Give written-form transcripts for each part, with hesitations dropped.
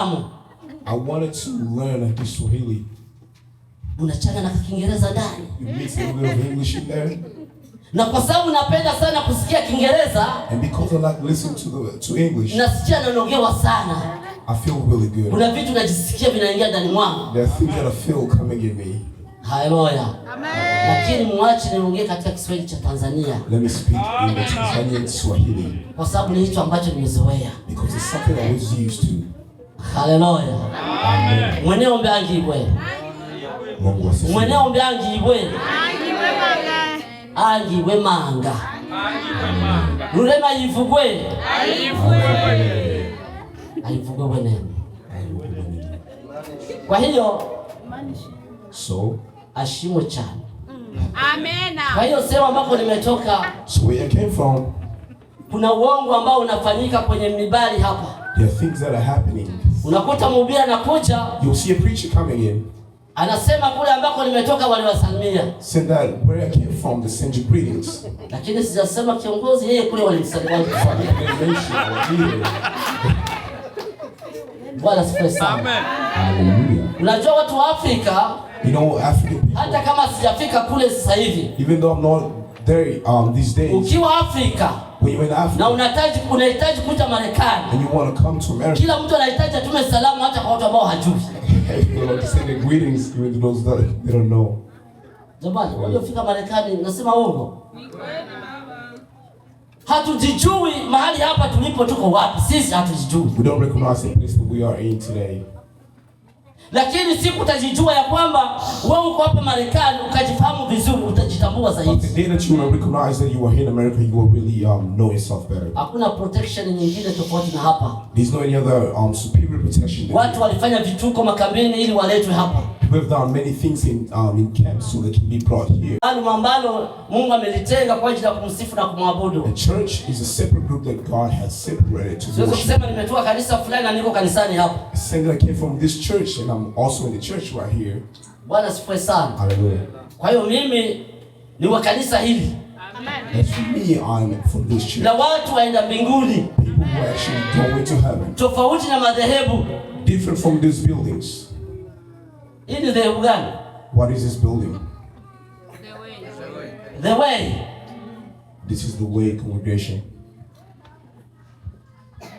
I wanted to learn Kiswahili. Unachanga na Kiingereza ndani. You mix a little of English in there. Na kwa sababu napenda sana kusikia Kiingereza, and because I like listening to English, nasikia naongewa sana. I feel really good. Kuna vitu najisikia vinaingia ndani mwangu. There are things that I feel coming in me. Haleluya. Amen. Lakini muache niongee katika Kiswahili cha Tanzania. Let me speak in the Tanzanian Swahili. Kwa sababu ni hicho ambacho nimezoea. Because it's something I was used to. Haleluya. Amen. Mweneo mbangibwe. Mungu asifiwe. Mweneo mbangibwe. Angibwe manga. Rurema yivugwe. Ayivugwe bwenene. Kwa hiyo so ashimwe cyane. Amen. Kwa hiyo sema ambako nimetoka, so where I came from, kuna uongo ambao unafanyika kwenye mibali hapa. There are things that are happening. Unakuta mhubiri anakuja, you'll see a preacher coming in, anasema kule ambako nimetoka waliwasalimia. Saying that where I came from, they send you greetings. Lakini sijasema kiongozi yeye kule walimsalimia. Bwana asifiwe sana. Amen. Hallelujah. Unajua watu wa Afrika, you know, African people, hata kama sijafika kule sasa hivi, even though I'm not there these days, ukiwa Afrika when you're in Africa, na unahitaji kuja Marekani, and you want to come to America, kila mtu anahitaji atume salamu hata kwa watu ambao hajui. you want to send the greetings even to those that they don't know. Jamani, waliofika Marekani nasema uongo. Hatujijui mahali hapa tulipo, tuko wapi? Sisi hatujijui. We don't recognize the place that we are in today. Lakini siku utajijua ya kwamba wewe uko hapa Marekani, ukajifahamu vizuri, utajitambua zaidi. But the day that you will recognize that you are here in America, you will really know yourself better. Hakuna protection nyingine tofauti na hapa. There's no any other superior protection. Watu walifanya vituko makambini ili waletwe hapa. We've done many things in camps so they can be brought here. Ambalo Mungu amelitenga kwa ajili ya kumsifu na kumwabudu. The church is a separate group that God has separated to worship. Sio kusema nimetoka kanisa fulani na niko kanisani hapa. Saying that I came from this church and I'm also in the church right here. Bwana asifiwe sana. Hallelujah. Kwa hiyo mimi ni wa kanisa hili. Amen. As for me, I'm from this church. Na watu waenda mbinguni. People who are actually going to heaven. Tofauti na madhehebu. Different from these buildings. Hii ni dhehebu gani? What is this building? The way. This is the way congregation.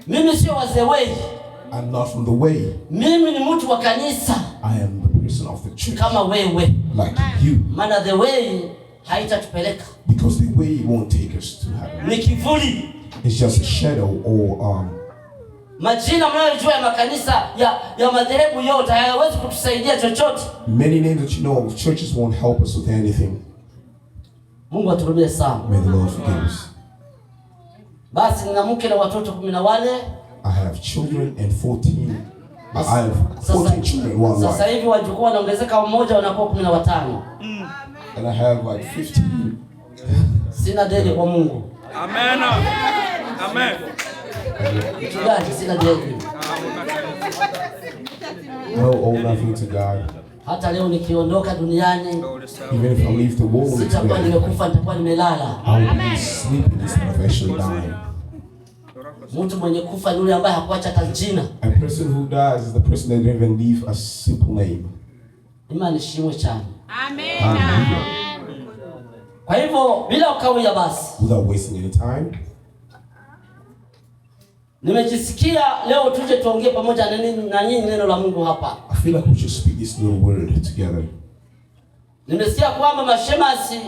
Mimi sio wa the way. I'm not from the way. Mimi ni mtu wa kanisa. I am the person of the church. Kama wewe. Like you. Maana the way haitatupeleka. Because the way won't take us to heaven. Ni kivuli. It's just a shadow or majina mnayojua ya makanisa ya madhehebu yote hayawezi kutusaidia chochote. Many names that you know of churches won't help us with anything. Mungu aturudie sana. May the Lord forgive us. Basi nina mke na watoto 14. I have children and 14. I have 14 children, one wife. Sasa hivi wajukuu wanaongezeka mmoja wanakuwa 15. And I have like 15. Sina deni kwa Mungu. Amen. Amen. Mchungaji, sina deni. No, owe nothing to God. Hata leo nikiondoka duniani, even if I leave the world, sitakuwa nimekufa, nitakuwa nimelala. I will be sleeping instead of actually dying. Mtu mwenye kufa ni yule ambaye hakuacha tajina. A person who dies is the person that didn't even leave a simple name. Imani shimwe chani. Amen. Kwa hivyo bila ukawia basi, without wasting any time, nimejisikia leo tuje tuongee pamoja na nyinyi neno la Mungu hapa. I feel like we should speak this little word together. Nimesikia kwamba mashemasi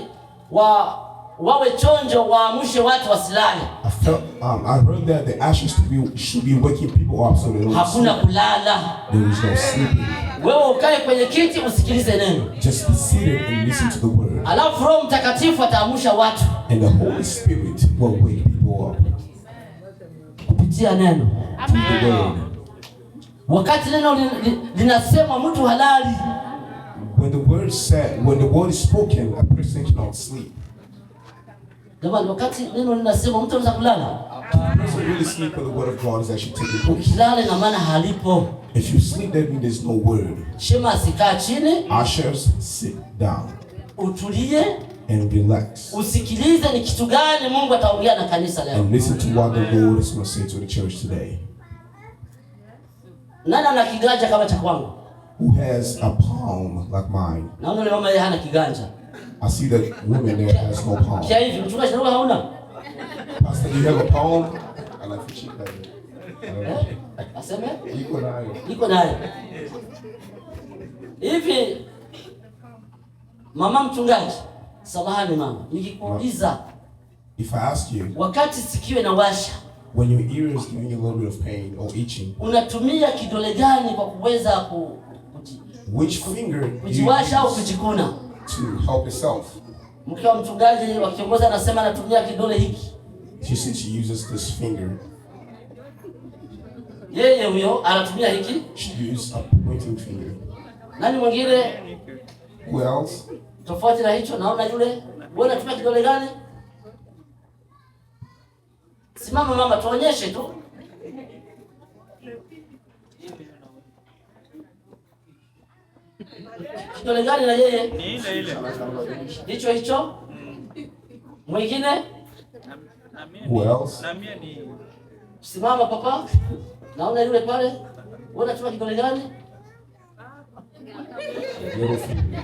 wawe chonjo, waamshe watu wasilale. I heard that the ashes should be waking people up so they don't hakuna sleep. kulala. There is no sleeping. Wewe ukae kwenye kiti usikilize neno. Just be seated and listen to the word. Alafu Roho Mtakatifu ataamsha watu. And the Holy Spirit will wake people up. Kupitia neno. The word. Wakati neno linasema mtu halali. When the word is spoken, a person cannot sleep. Jamani, wakati neno linasema mtu anaweza kulala. A person really sleep when the word of God is actually taking place. Ukilala na maana halipo. If you sleep, that means there's no word. Shema sikaa chini. Ushers, sit down. Utulie. And relax. Usikilize ni kitu gani Mungu ataongea na kanisa leo. And listen to what the Lord is going to say to the church today. Nani ana kiganja kama cha kwangu? Who has a palm like mine? Naona yule mama yeye hana kiganja. I see that woman there has no palm. Kia hivi mchungaji wewe hauna? Pastor, do you have a palm? I like to cheat that. Aseme? Iko nayo. Hivi mama mchungaji, samahani mama, nikikuuliza, if I ask you, wakati sikio inawasha, when your ear is giving you a little bit of pain or itching, unatumia kidole gani kwa kuweza which finger kujiwasha au kujikuna to help yourself? Mke wa mchungaji wa kiongozi anasema anatumia kidole hiki. She said she uses this finger. Yeye huyo anatumia hiki. She uses a pointing finger. Nani mwingine? Who else? Tofauti na hicho naona yule. Wewe unatumia kidole gani? Simama mama, tuonyeshe tu. Kidole gani na yeye? Ni ile. Hicho. Mwingine? Who else? Na mimi ni Simama papa. Naona yule pale. Wewe unatumia kidole gani? Little finger.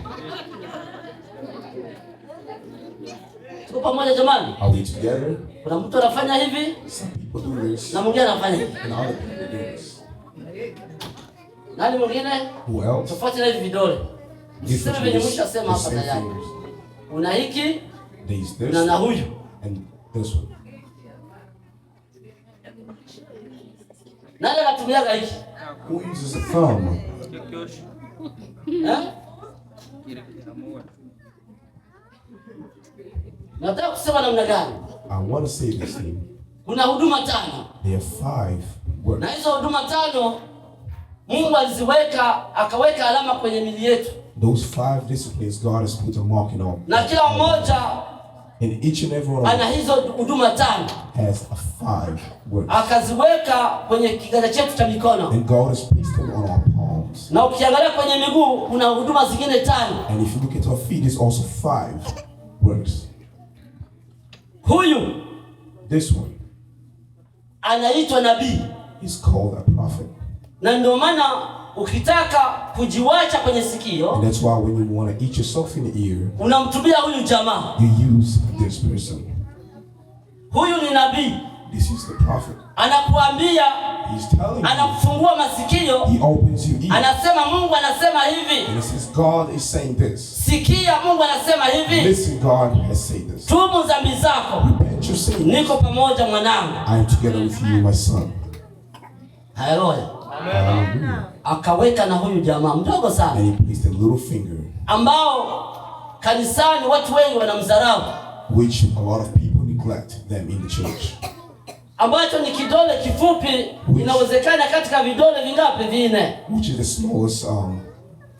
Tuko pamoja jamani? Are we together? Kuna mtu anafanya hivi? Some people do this. Na mwingine anafanya hivi. And other people do this. Nani mwingine? Who else? Tofauti na hivi vidole. Sema venye mwisho asema hapa same tayari. fingers. Una hiki There's this na huyu. and this one. Nani anatumiaga hiki? Who uses a thumb? kioshi. Eh? Nataka kusema namna gani? I want to say this thing. Kuna huduma 5. There are 5 words. Na hizo huduma 5 Mungu aliziweka, akaweka alama kwenye mili yetu. Those 5 disciplines God has put a mark in on. Na kila mmoja And each and every one ana hizo huduma 5. has a 5 words. Akaziweka kwenye kiganja chetu cha mikono. And God has placed them on our palms. Na ukiangalia kwenye miguu kuna huduma zingine 5. And if you look at our feet, there's also 5 words. Huyu This one anaitwa nabii. is called a prophet. Na ndio maana ukitaka kujiwacha kwenye sikio, And that's why when you want to eat yourself in the ear, unamtumia huyu jamaa. you use this person. Huyu ni nabii. This is the prophet. Anakuambia, He's telling you. anakufungua masikio. He opens your ear. Anasema Mungu anasema hivi. And he says, God is saying this. Sikia, Mungu anasema hivi. Listen, God has said this. Tubu dhambi zako. Repent your sins. Niko pamoja mwanangu. I am together with you, my son. Haleluya. Hallelujah. Akaweka na huyu jamaa mdogo sana, And he placed a little finger, ambao kanisani watu wengi wanamdharau, which a lot of people neglect them in the church. ambacho ni kidole kifupi. Inawezekana katika vidole vingapi? 4. Which is the smallest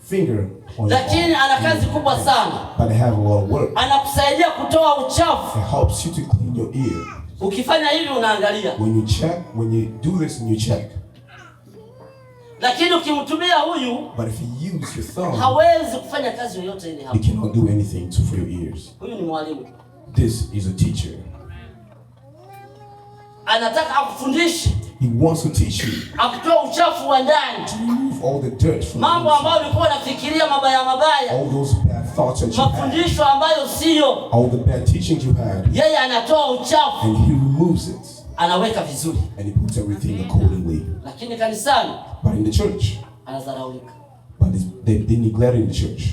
finger on Lakini your ana arm. kazi kubwa sana. But they have a lot of work. Anakusaidia kutoa uchafu. It helps you to clean your ear. Ukifanya hivi unaangalia. When you do this and you check. Lakini ukimtumia huyu, But if you use your thumb, hawezi kufanya kazi yoyote ile you hapo. cannot do anything for your ears. Huyu ni mwalimu. This is a teacher. Anataka akufundishe, He wants to teach you, akutoa uchafu wa ndani. remove all the dirt from Mambo you. ambayo ulikuwa unafikiria mabaya mabaya, All those bad thoughts that you had, mafundisho ambayo sio, all the bad teachings you had, yeye anatoa uchafu, and he removes it, anaweka vizuri. and he puts everything accordingly. Lakini kanisani But in the church, anadharaulika. they neglect in the church.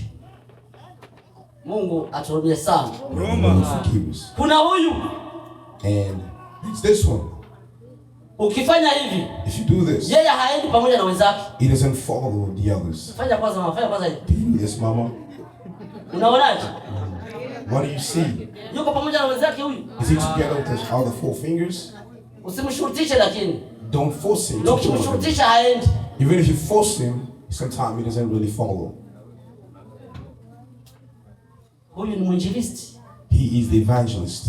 Mungu atuhurumie sana. The Lord forgives. Kuna huyu, And it's this one. ukifanya hivi, If you do this, yeye haendi pamoja na wenzake. he doesn't follow the others. Fanya kwanza mama, fanya kwanza hivi. Do you do this, mama? Unaonaje? What do you see? Yuko pamoja na wenzake huyu. Is he together with his other 4 fingers? Usimshurutishe, lakini Don't force him na to join them. ukimshurutisha haendi. Even if you force him, sometimes he doesn't really follow. Huyu ni mwinjilisti. He is the evangelist.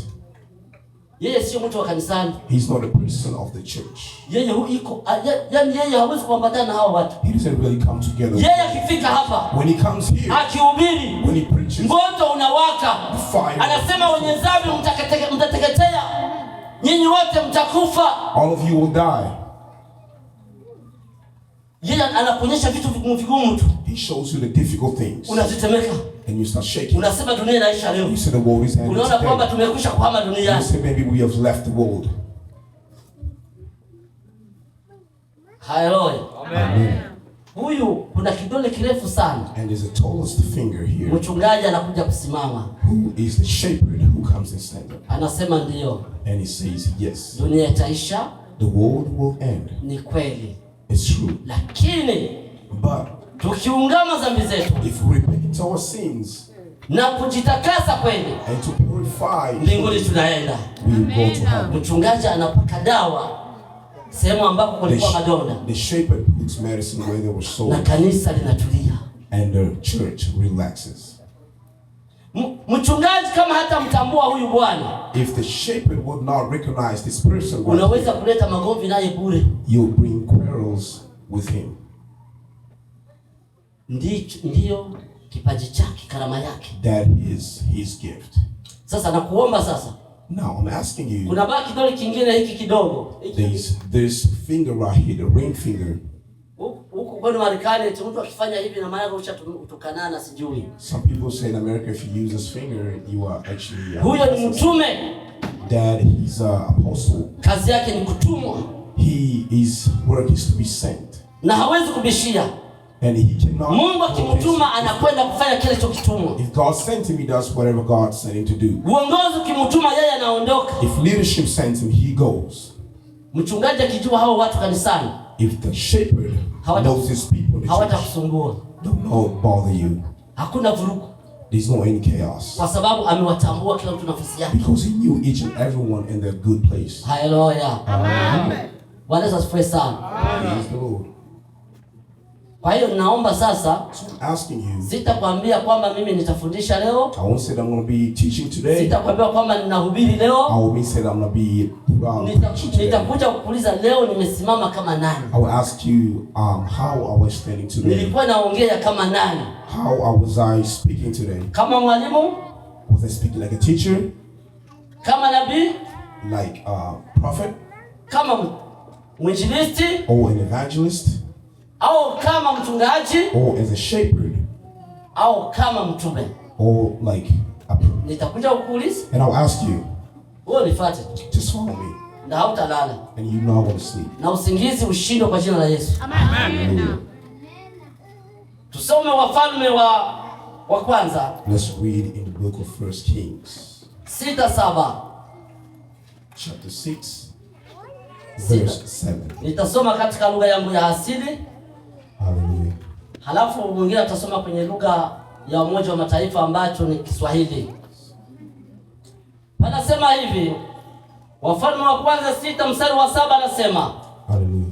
Yeye sio mtu wa kanisani. He's not a person of the church. Yeye yaani yeye hawezi kuambatana na hao watu. He doesn't really come together. Yeye akifika hapa, When he comes here, akihubiri, when he preaches, moto unawaka. fire. Anasema wenye dhambi mtateketea, nyinyi wote mtakufa. All of you will die. Yeye anakuonyesha vitu vigumu tu. He shows you the difficult things. Unatetemeka. And you start shaking. Unasema dunia inaisha leo. You say the world is ending. Unaona kwamba tumekwisha kuhama dunia. You say maybe we have left the world. Hallelujah. Amen. Huyu kuna kidole kirefu sana. And there's the tallest finger here. Mchungaji anakuja kusimama. Who is the shepherd who comes and stands up? Anasema ndio. And he says yes. Dunia itaisha. The world will end. Ni kweli. It's true. Lakini but tukiungama dhambi zetu, if we repent our sins na kujitakasa kweli, and to purify, mbinguni tunaenda. We will go to heaven. Mchungaji anapaka dawa sehemu ambako kulikuwa madonda. The shepherd puts medicine where there was sores. Na kanisa linatulia. And the church relaxes. Mchungaji kama hata mtambua huyu bwana, if the shepherd would not recognize this person, unaweza kuleta magomvi naye bure. You bring quarrels with him. Ndio kipaji chake, karama yake. That is his gift. Sasa nakuomba sasa. Now I'm asking you. Kuna baki kidole kingine hiki kidogo. This finger right here, the ring finger. Huko kwa Marekani mtu akifanya hivi na maana utukanana sijui. Some people say in America if you use this finger you are actually huyo ni mtume. That he's an apostle. Kazi yake ni kutumwa. His work is to be sent. Na hawezi kubishia. And he cannot. Mungu akimtuma anakwenda kufanya kile alichokitumwa. If God sent him, he does whatever God sent him to do. Uongozi ukimtuma yeye anaondoka. If leadership sends him, he goes. Mchungaji akijua hao watu kanisani, if the shepherd knows his people, hawatakusumbua. Don't bother you. Hakuna vurugu. There's no any chaos. Kwa sababu amewatambua kila mtu nafasi yake. Because he knew each and everyone in their good place. Hallelujah. Amen. Bwana asifiwe sana. Praise the Lord. Kwa hiyo naomba sasa, asking you, sitakwambia kwamba mimi nitafundisha leo. I won't say that I'm going to be teaching today. Sitakwambia kwamba ninahubiri leo. I won't say that I'm going to be preaching today. Nitakuja kukuuliza leo nimesimama kama nani. I will ask you how I was standing today. Nilikuwa naongea kama nani? How was I speaking today? Kama mwalimu? Was I speaking like a teacher? Kama nabii? Like a prophet? Kama mwinjilisti? Or an evangelist? Au kama mchungaji? Or as a shepherd? Au kama mtume? Or like a... Nitakuja kukuuliza. And I'll ask you. Wewe nifuate. Just follow me. Na hautalala. And you're not going to sleep. Na usingizi ushindwe kwa jina la Yesu. Amen. Tusome Wafalme wa kwanza. Let's read in the book of 1 Kings. 6:7. Chapter 6. Verse 7. Nitasoma katika lugha yangu ya asili. Hallelujah. Halafu mwingine atasoma kwenye lugha ya Umoja wa Mataifa ambacho ni Kiswahili. Panasema hivi, Wafalme wa kwanza 6 mstari wa 7 anasema. Hallelujah.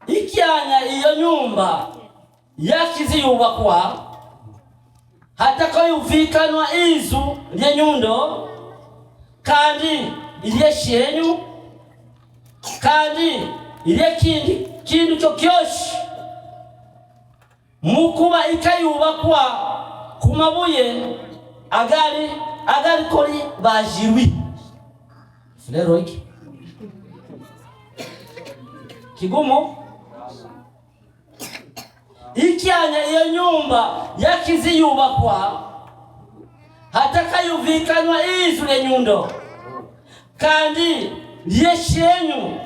Ikianya iyo nyumba yakiziyubakwa hatakayovikanwa izu lyenyundo kandi ilyeshenyu kandi ilyekindi kindu kyokyoshi mukuba ikayubakwa kumabuye agari koli bajirwi. Lero iki kigumu. Ikianya iyo nyumba yakiziyubakwa hatakayuvikanwa izu lyenyundo kandi lyeshenyu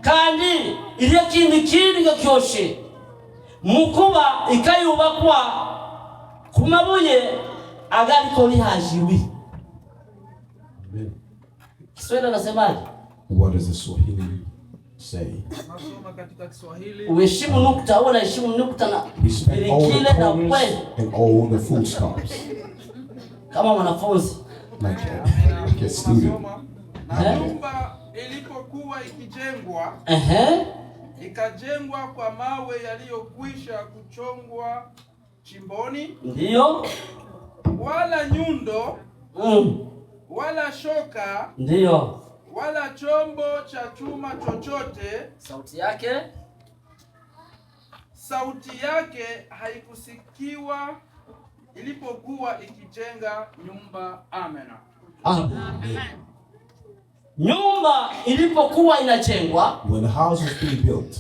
kandi ilyekindi kindu kyokyoshi mukuba ikayubakwa kumabuye agari koli hajirwi. Kiswahili nasemaje? What does the Swahili say? Uheshimu nukta, au unaheshimu nukta na Respect all the kile na commas kweli. and all the full stops. Kama mwanafunzi. Like a student. Na nyumba ilipokuwa ikijengwa, ikajengwa kwa mawe yaliyokwisha kuchongwa chimboni. Ndiyo. Wala nyundo, wala shoka, ndiyo, wala chombo cha chuma chochote. Sauti yake haikusikiwa ilipokuwa ikijenga nyumba. Amen. Amen. Nyumba ilipokuwa inajengwa, when the house was being built,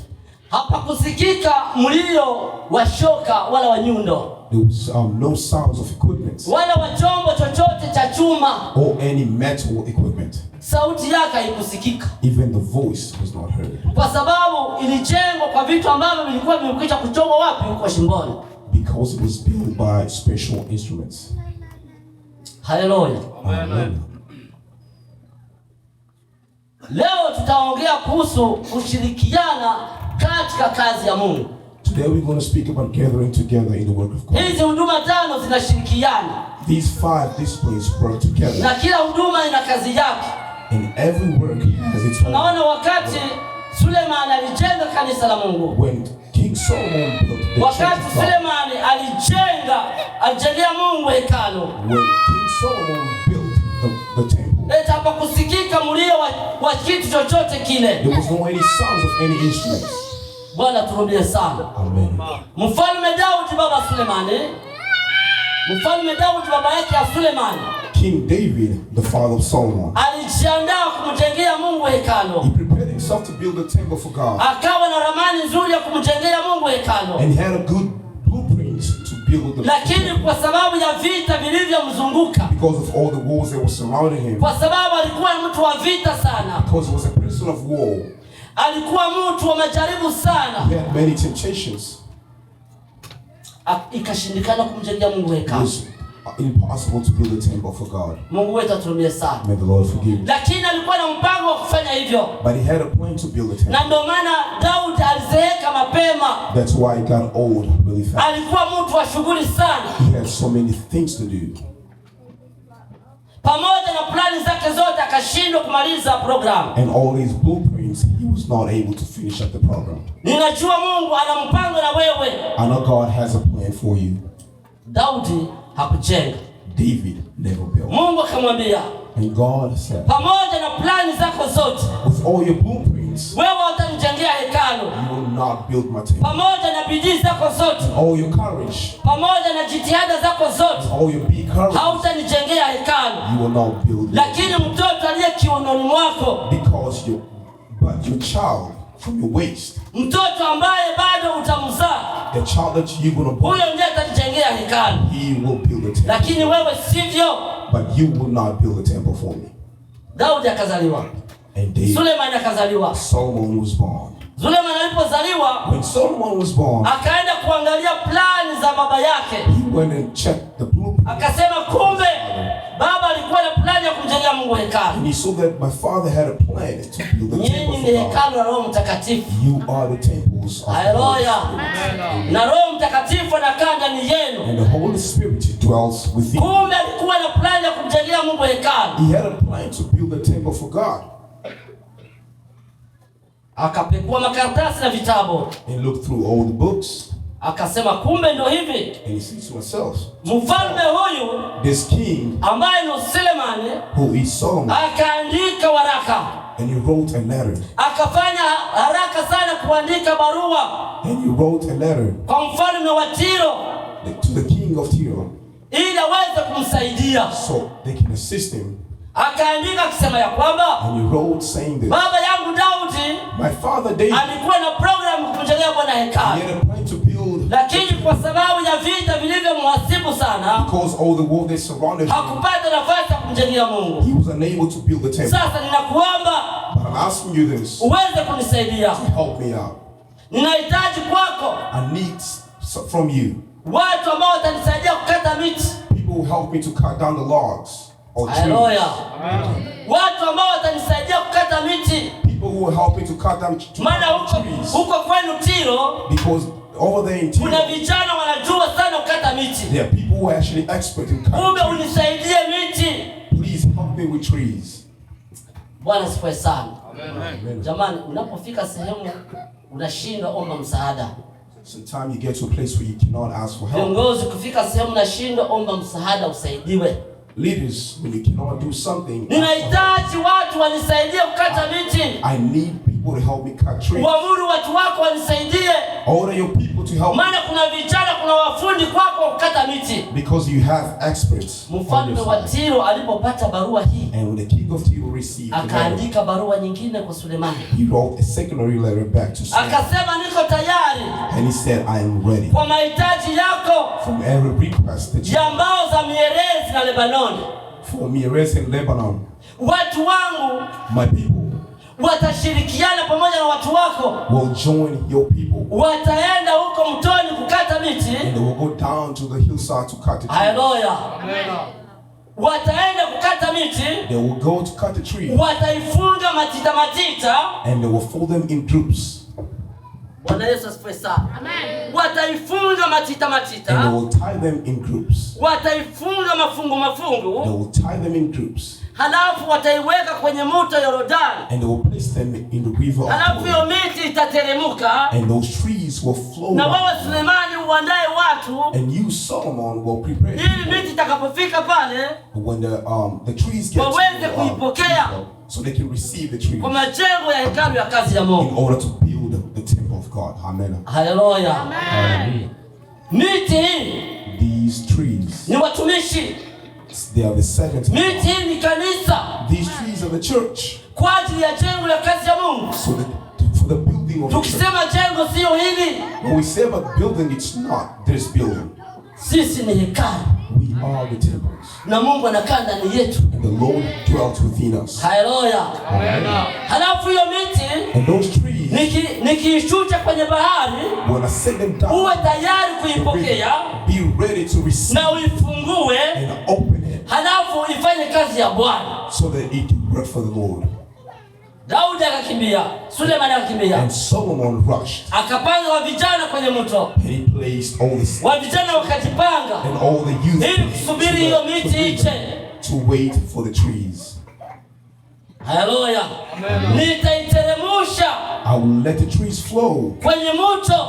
hapakusikika mlio wa shoka wala wa nyundo, there was no sounds of equipment wala wa chombo chochote cha chuma, or any metal equipment. sauti yake haikusikika, Even the voice was not heard, kwa sababu ilijengwa kwa vitu ambavyo vilikuwa vimekwisha kuchongwa wapi? Huko shimboni. because it was built by special instruments. Haleluya. Amen. Leo tutaongea kuhusu kushirikiana katika kazi ya Mungu. Today we're going to speak about gathering together in the work of God. Hizi huduma 5 zinashirikiana, These 5 disciplines work together, na kila huduma ina kazi yake. and every work has its own. Tunaona wakati Suleiman alijenga kanisa la Mungu, When King Solomon built the church wakati of God, Suleiman alijengea Mungu hekalu, when King Solomon built the temple, hapa kusikika mlio wa kitu chochote kile. there was no any sounds of any instruments. Bwana turudie sana. Amen. Mfalme Daudi baba Sulemani, Mfalme Daudi baba yake ya Sulemani, King David, the father of Solomon, alijiandaa kumjengea Mungu hekalu. he prepared himself to build a temple for God, Akawa na ramani nzuri ya kumjengea Mungu hekalu. and he had a good blueprint to build the Lakini temple kwa sababu ya vita vilivyomzunguka, because of all the wars that were surrounding him, kwa sababu alikuwa mtu wa vita sana, because he was a person of war, alikuwa mtu wa majaribu sana, he had many temptations. ikashindikana kumjengea Mungu It hekalu. was impossible to build a temple for God. Mungu wetu aturumie sana. May the Lord forgive me. Lakini alikuwa na mpango wa kufanya hivyo, But he had a plan to build a temple. na ndio maana Daudi alizeeka mapema. That's why he got old really fast. Alikuwa mtu wa shughuli sana, He had so many things to do. pamoja na plani zake zote akashindwa kumaliza programu. And all his blueprints, he was not able to finish up the program. Ninajua Mungu ana mpango na wewe. I know God has a plan for you. Daudi hakujenga, David never built. Mungu akamwambia, And God said, pamoja na plani zako zote, with all your blueprints, wewe utanijengea hekalu. you will not build my temple. Pamoja na bidii zako zote, All your courage, pamoja na jitihada zako zote, all your big courage, hautanijengea hekalu. you will not build it. Lakini mtoto aliye kiunoni mwako, But your child from your waist, mtoto ambaye bado utamzaa, the child that you're going to born, huyo ndiye atanijengea hekalu. he will build a temple. Lakini wewe sivyo. But you will not build a temple for me. Daudi akazaliwa, And David, Suleiman akazaliwa. Solomon was born. Suleiman alipozaliwa, When Solomon was born, akaenda kuangalia plani za baba yake, he went and checked the blueprint. akasema kumbe baba alikuwa na plani ya kumjengea Mungu hekalu. And he saw that my father had a plan to build a Nyinyi temple ni for God. hekalu la Roho Mtakatifu. You are the temples of the Holy Haleluya. Spirit. Na Roho Mtakatifu anakaa ndani yenu. And the Holy Spirit dwells within you. Kumbe alikuwa na plani ya kumjengea Mungu hekalu. He had a plan to build a temple for God. Akapekua makaratasi na vitabu, And looked through all the books. akasema kumbe ndio hivi. And he said to himself, Mfalme huyu this king, ambaye ni Sulemani who is Solomon, akaandika waraka, and he wrote a letter. akafanya haraka sana kuandika barua And he wrote a letter kwa mfalme wa Tiro to the king of Tyre, ili aweze kumsaidia. so they can assist him. Akaandika akisema ya kwamba And he wrote saying that baba yangu Daudi my father David, alikuwa na programu kumjengea Bwana he hekalu, had a plan to build, lakini kwa sababu ya vita vilivyomhasibu sana, because all the war that surrounded him, hakupata nafasi ya kumjengea Mungu. he was unable to build the temple. Sasa ninakuomba But I'm asking you this, uweze kunisaidia. help me out. Ninahitaji kwako I need from you watu ambao watanisaidia kukata miti. people who help me to cut down the logs or trees. Haleluya. Watu ambao watanisaidia kukata miti. People who will help me to cut down Maana trees. huko kwenu Tiro Because over there in kuna Tyre, vijana wanajua sana kukata miti. there are people who are actually expert in Kumbe cutting trees. unisaidie miti. Please help me with trees. Bwana sifiwe sana. Amen. Jamani, unapofika sehemu unashindwa, omba msaada. Sometimes you get to a place where you cannot ask for help. Viongozi kufika sehemu unashindwa, omba msaada, usaidiwe. Leaders, when you cannot do something, ask for help. Ninahitaji watu wanisaidie kukata miti. I need people to help me cut trees. Uamuru watu wako wanisaidie. Order your people to help me. Maana kuna vijana, kuna wafundi kwako kukata miti. because you have experts. Mfalme wa Tiro alipopata barua hii, And when the king of Tyre received the letter, akaandika barua nyingine kwa Sulemani. he wrote a secondary letter back to Solomon. Akasema niko tayari And he said, I am ready kwa mahitaji yako from every request that you ya mbao za mierezi na Lebanoni. for Meres in Lebanon. Watu wangu My people watashirikiana pamoja na watu wako, will join your people. wataenda huko mtoni kukata miti. And they will go down to the hillside to cut the tree. Haleluya. Wataenda kukata miti, They will go to cut the tree. wataifunga matita matita. And they will fold them in groups. Bwana Yesu asifiwe sana. Amen. Wataifunga matita And they matita, will tie them in groups. wataifunga mafungu They mafungu, will tie them in groups. halafu wataiweka kwenye mto Yordani, And they will place them in the river of halafu hiyo Jordan. miti itateremka, And those trees will flow na down. wewe Sulemani uandae watu And you, Solomon, will prepare ili miti itakapofika pale when the trees get waweze kuipokea so they can receive the trees kwa majengo ya hekalu ya kazi ya in Mungu. order to build the temple of God. Amen. Haleluya. Miti hii These trees, ni watumishi, they are the servants of miti God. hii ni kanisa These trees are the church. kwa ajili ya jengo la kazi ya Mungu. So that for the building of the church. Tukisema jengo sio hili, When we say about building, it's not this building. sisi ni hekalu We are the temples. na Mungu anakaa ndani yetu. And the Lord dwells within us. Haleluya. Halafu hiyo miti And those trees, nikiishusha kwenye bahari, when I set them down, uwe tayari kuipokea be ready to receive na uifungue, and open it halafu ifanye kazi ya Bwana. so that it can work for the Lord. Daudi akakimbia, Sulemani akakimbia, And Solomon rushed, akapanga wa vijana kwenye mto, and he placed all the wa vijana wakajipanga and all the youth ili kusubiri hiyo miti iche. to wait for the trees. Haleluya. Nitaiteremusha I will let the trees flow kwenye mto,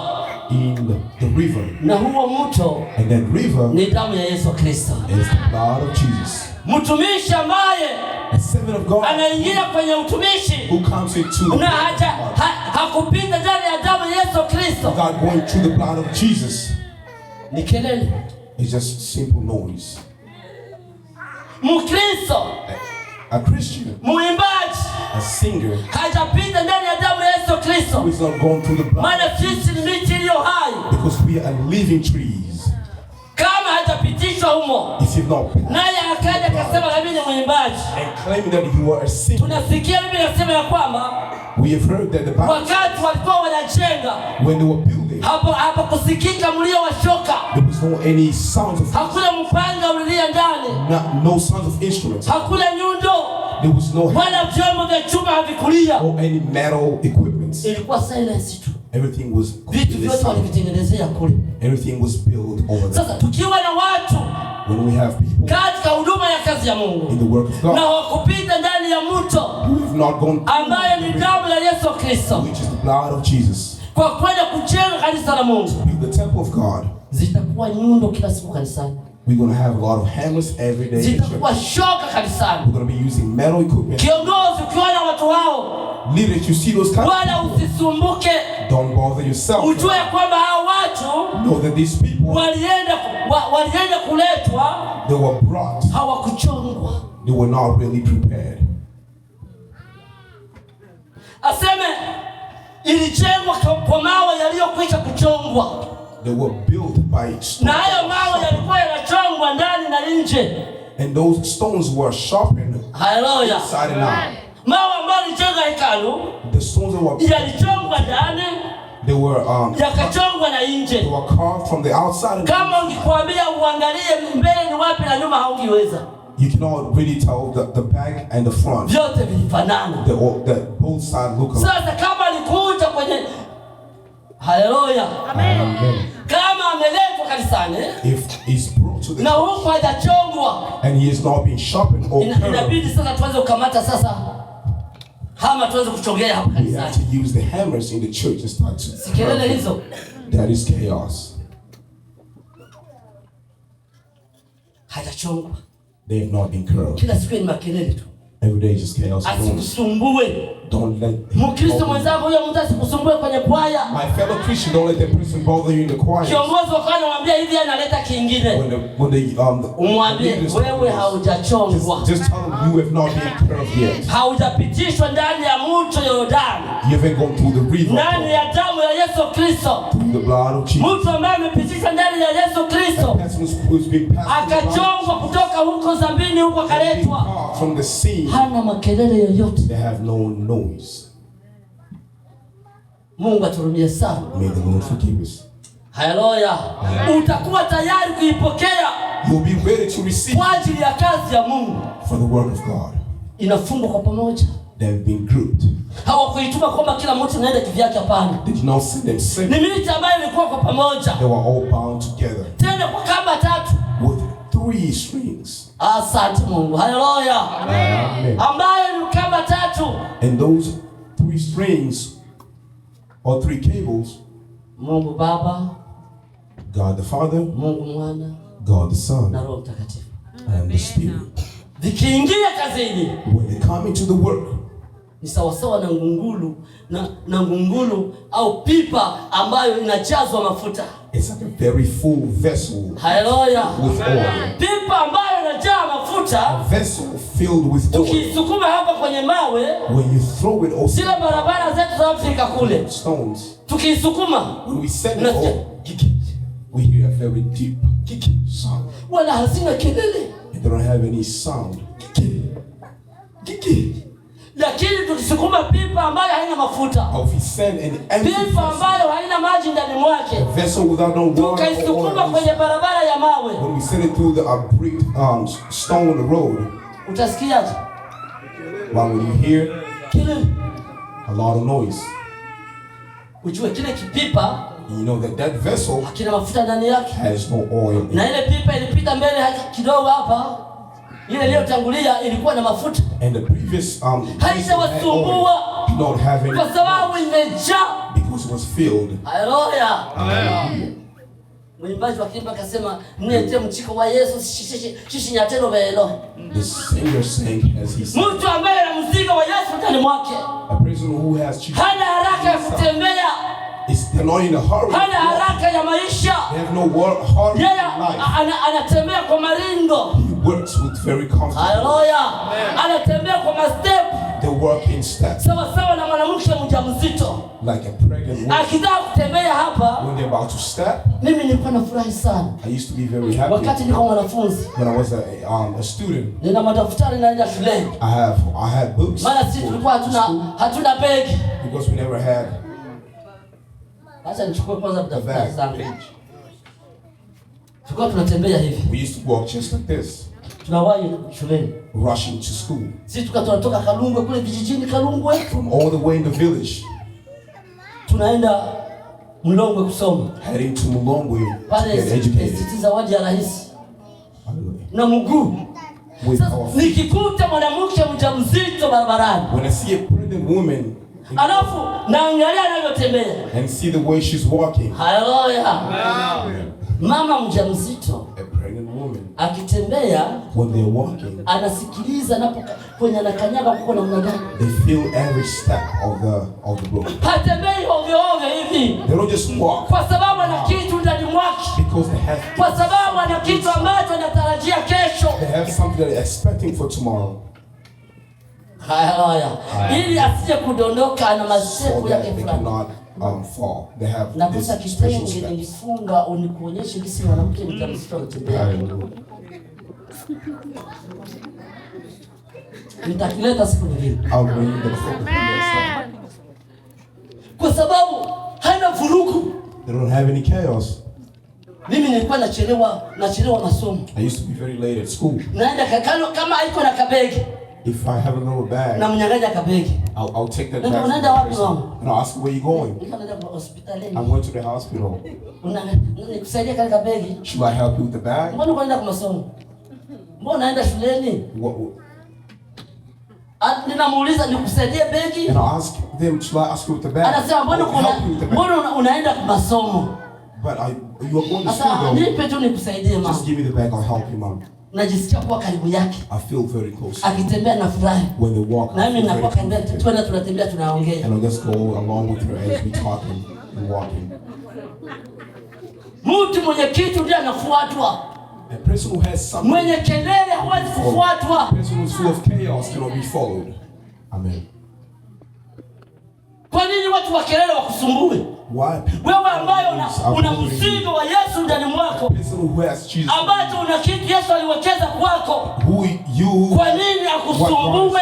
in the river, na huo mto and that river ni damu ya Yesu Kristo. is the blood of Jesus. Mtumishi ambaye A servant of God anaingia kwenye utumishi who comes into the na hakupita ndani ya damu ya Yesu Kristo, God going through the blood of Jesus ni kelele. is just simple noise. Mkristo, A Christian, muimbaji a singer, hajapita ndani ya damu ya Yesu who Kristo, is not going through the blood, maana sisi ni miti iliyo hai. because we are living trees. Kama hajapitishwa humo, If you've not passed naye akaja akasema na mimi ni muimbaji, and claiming that you are a singer, tunasikia Biblia inasema ya kwamba we have heard that the Bible, wakati walikuwa wanajenga when they were building, hapo kusikika mlio wa shoka, there was no any sounds of, hakuna mpanga ulilia ndani, no sounds of instruments. hakuna nyundo There was no wala vyombo vya chuma havikulia. or any metal equipment. Ilikuwa silence tu, Everything was vitu completely vyote silent. walivitengenezea kule. Everything was built over there. Sasa tukiwa na watu When we have people katika huduma ya kazi ya in Mungu the work of na God wakupita ndani ya mto who have not gone ambayo ni damu ya Yesu Kristo, which is the blood of Jesus, kwa kwenda kujenga kanisa la Mungu, build the temple of God, zitakuwa nyundo kila siku kanisani, we're going to have a lot of hammers every day in church. zitakuwa shoka kanisani. We're going to be using metal equipment. Kiongozi, ukiona watu hao, Leaders, you see those kind of wala people, usisumbuke, don't bother yourself. ujue kwamba hao watu Know that these people, walienda kuletwa, they were brought, hawakuchongwa. they were not really prepared. Aseme ilijengwa kwa mawe yaliyokwisha kuchongwa, They were built by na stones. hayo mawe yalikuwa yanachongwa ndani na nje. And those stones were sharpened Haleluya. inside and out. Mawe ambayo yalijenga hekalu The stones that were yalichongwa ndani, they were yakachongwa na they nje. were carved from the outside. And Kama ungekwambia uangalie mbele ni wapi na nyuma, haungeweza. you cannot really tell the back and the front. Vyote vilifanana. The both sides look alike. Sasa kama alikuja kwenye haleluya, Amen. kama ameletwa kanisani If he's brought to the na huko hajachongwa, and he is not being sharpened or curved, inabidi sasa tuanze kukamata sasa hama tuanze kuchongea hapa we have kanisani. to use the hammers in the church and start to. Sikelele hizo That is chaos. hajachongwa, They have not been curved. kila siku ni makelele tu, Every day is just chaos. asikusumbue. Don't let Mkristo mwenzangu huyo mtu asikusumbue kwenye kwaya. my fellow Christian, don't let that person bother you in the choir. Kiongozi wako anamwambia hivi, analeta kingine. Umwambie wewe haujachongwa. Just tell them you have not been curved yet. Haujapitishwa ndani ya mto Yordani. You haven't gone through the river. Ndani ya damu ya Yesu Kristo. Through the blood of Jesus. Mtu ambaye amepitishwa ndani ya Yesu Kristo. Akachongwa kutoka huko zambini huko akaletwa. From the sea. Hana makelele yoyote. They have no noise. Mungu aturumie sana. May the Lord forgive us. Haleluya. Utakuwa tayari kuipokea. You'll be ready to receive kwa ajili ya kazi ya Mungu. For the work of God. Inafungwa kwa pamoja. They've been grouped. Hawakuituma kwamba kila mtu anaenda kivyake, hapana. They did not send them separately. Ni miti ambayo ilikuwa kwa pamoja. They were all bound together. Tena kwa kamba tatu. With 3 strings. Asante Mungu. Haleluya. Amen. Ambayo ni kamba tatu. And those 3 strings or 3 cables. Mungu Baba, God the Father, Mungu Mwana, God the Son, na Roho Mtakatifu. And the Spirit. Vikiingia kazini, when they come into the work, ni sawasawa na ngungulu na ngungulu au pipa ambayo inajazwa mafuta. It's like a very full vessel. Haleluya. With oil. Pipa ambayo inajaa mafuta. A vessel filled with oil. Tukisukuma hapa kwenye mawe, when you throw it also, zile barabara zetu za Afrika kule, stones, tukisukuma, when we send it all, we hear a very deep sound. Wala hazina kelele. And they don't have any sound. Lakini tukisukuma pipa ambayo haina mafuta, if we send an empty pipa ambayo haina maji ndani mwake, a vessel without no water, tukaisukuma kwenye barabara ya mawe, when we send it through the brick stone road, utasikiaje? What will you hear? Kelele. A lot of noise. Ujue kile kipipa, you know that vessel kina mafuta ndani yake, has no oil. Na ile pipa ilipita mbele hata kidogo hapa. Ile iliyotangulia ilikuwa na mafuta. And the previous haitawasumbua don't have any, kwa sababu imejaa, because it was filled. Haleluya. Amen. Mwimbaji wa kimba akasema niete mchiko wa Yesu shishi nyatelo velo. The singer sang as he sang. Mtu ambaye ana mzigo wa Yesu ndani mwake, a person who has hana haraka ya kutembea, they're not in a hurry. Hana haraka ya maisha. They have no hurry in life. Anatembea kwa maringo. He works with very comfortable. Haleluya. Anatembea kwa step. They work in steps. Sawa sawa na mwanamke mjamzito. Like a pregnant woman. Akitaka kutembea hapa, when they're about to step, mimi nilikuwa nafurahi sana. I used to be very happy. Wakati niko mwanafunzi. When I was a student. Nina madaftari naenda shuleni. I had books. Maana sisi tulikuwa hatuna begi. Because we never had. Acha nichukue kwanza daftari zangu. Tulikuwa tunatembea hivi. We used to walk just like this. Tunawahi shuleni. Rushing to school. Sisi tunatoka Kalungwe kule vijijini Kalungwe. From all the way in the village. Tunaenda Mlongwe kusoma. Heading to Mlongwe to get educated. Sisi zawadi ya rais. Na mguu. Nikikuta mwanamke mjamzito barabarani. When I see a pregnant woman, alafu naangalia anavyotembea and see the way she's walking. Haleluya. Mama mjamzito, a pregnant woman, akitembea, when they're walking, anasikiliza napo kwenye anakanyaga kuko namna gani. They feel every step of the road. Hatembei ovyo ovyo hivi. They don't just walk. Kwa sababu ana kitu ndani mwake. Because they have. Kwa sababu ana kitu ambacho anatarajia kesho. They have something that they're expecting for tomorrow. Haleluya. Ili asije kudondoka na masefu yake fulani. Fall. They have na kusa kitenge nilifunga unikuonyeshe kisi mwanamke mjamzito anatembea. Nitakileta siku nyingine. Kwa sababu hana vurugu. They don't have any chaos. Mimi nilikuwa nachelewa masomo. I used to be very late at school. Naenda kama haiko na kabegi. If I have a little bag, na mnyang'anya kabegi. I'll take that bag. Unaenda wapi mama? And I'll ask where you going. I'm going to the hospital. Nikusaidia kale kabegi. Should I help you with the bag? Mbona unaenda kwa masomo? Mbona unaenda shuleni? Ninamuuliza nikusaidie begi? And I'll ask them, should I ask you with the bag? Anasema mbona unaenda kwa masomo? But you are going to school though. Nipe tu nikusaidie mama. Just give me the bag, I'll help you, mom. najisikia kuwa karibu yake. I feel very close. Akitembea na furahi. When they walk, na mimi nakuwa kando, tunatembea tunaongea. And I just go along with her as we talking and walking. Mtu mwenye kitu ndiye anafuatwa. A person who has something. Mwenye kelele hawezi kufuatwa. A person who is full of chaos cannot be followed. Amen. Kwa nini watu wa kelele wakusumbue? Wewe ambaye una mzigo wa Yesu ndani mwako, ambacho una kitu Yesu aliwekeza kwako, kwa nini akusumbue?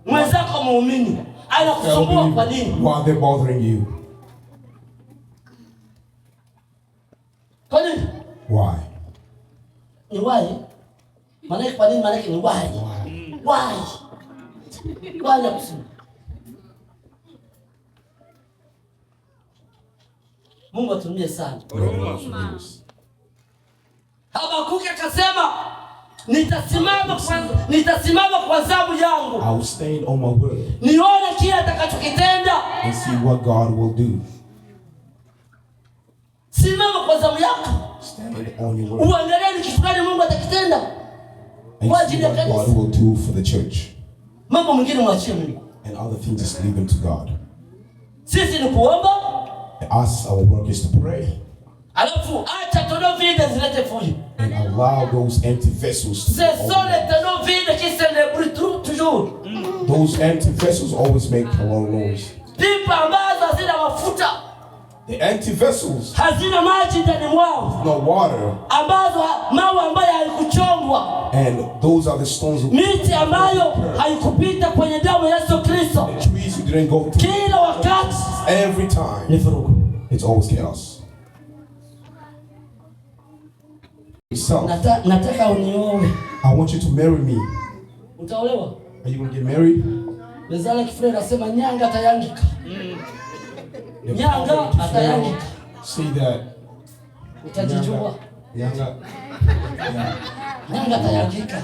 Mwenzako muumini anakusumbua kwa nini? Why they're bothering you? Kwa nini? Why? Ni why? Maana kwa nini? Maana ni why? Why? Why anakusumbua? Mungu atumie sana. Habakuki akasema nitasimama kwa zamu yangu. I will stand on my word. Nione kile atakachokitenda. And see what God will do. Simama kwa zamu yako. Stand on your word. Uangalie ni kitu gani Mungu atakitenda. Kwa ajili ya kanisa. God will do for the church. Mambo mengine mwachie Mungu. And other things just leave them to God. Sisi ni kuomba. Us, our work is to pray. Alafu acha tono vide zilete fujo. And allow those empty vessels to Those empty vessels always make a lot of noise. Pipa ambazo hazina mafuta. The empty vessels hazina maji ndani mwao. No water. Ambazo mawe ambayo haikuchongwa. And those are the stones of miti ambayo haikupita kwenye damu ya Yesu Kristo. The trees who didn't go through. Kila wakati. Every time. Ni vurugu. It's always chaos. So, nataka unioe. I want you to marry me. Utaolewa? Are you going to get married? Mezala kifre nasema nyanga atayangika. Nyanga atayangika. See that? Utajijua. Nyanga atayangika.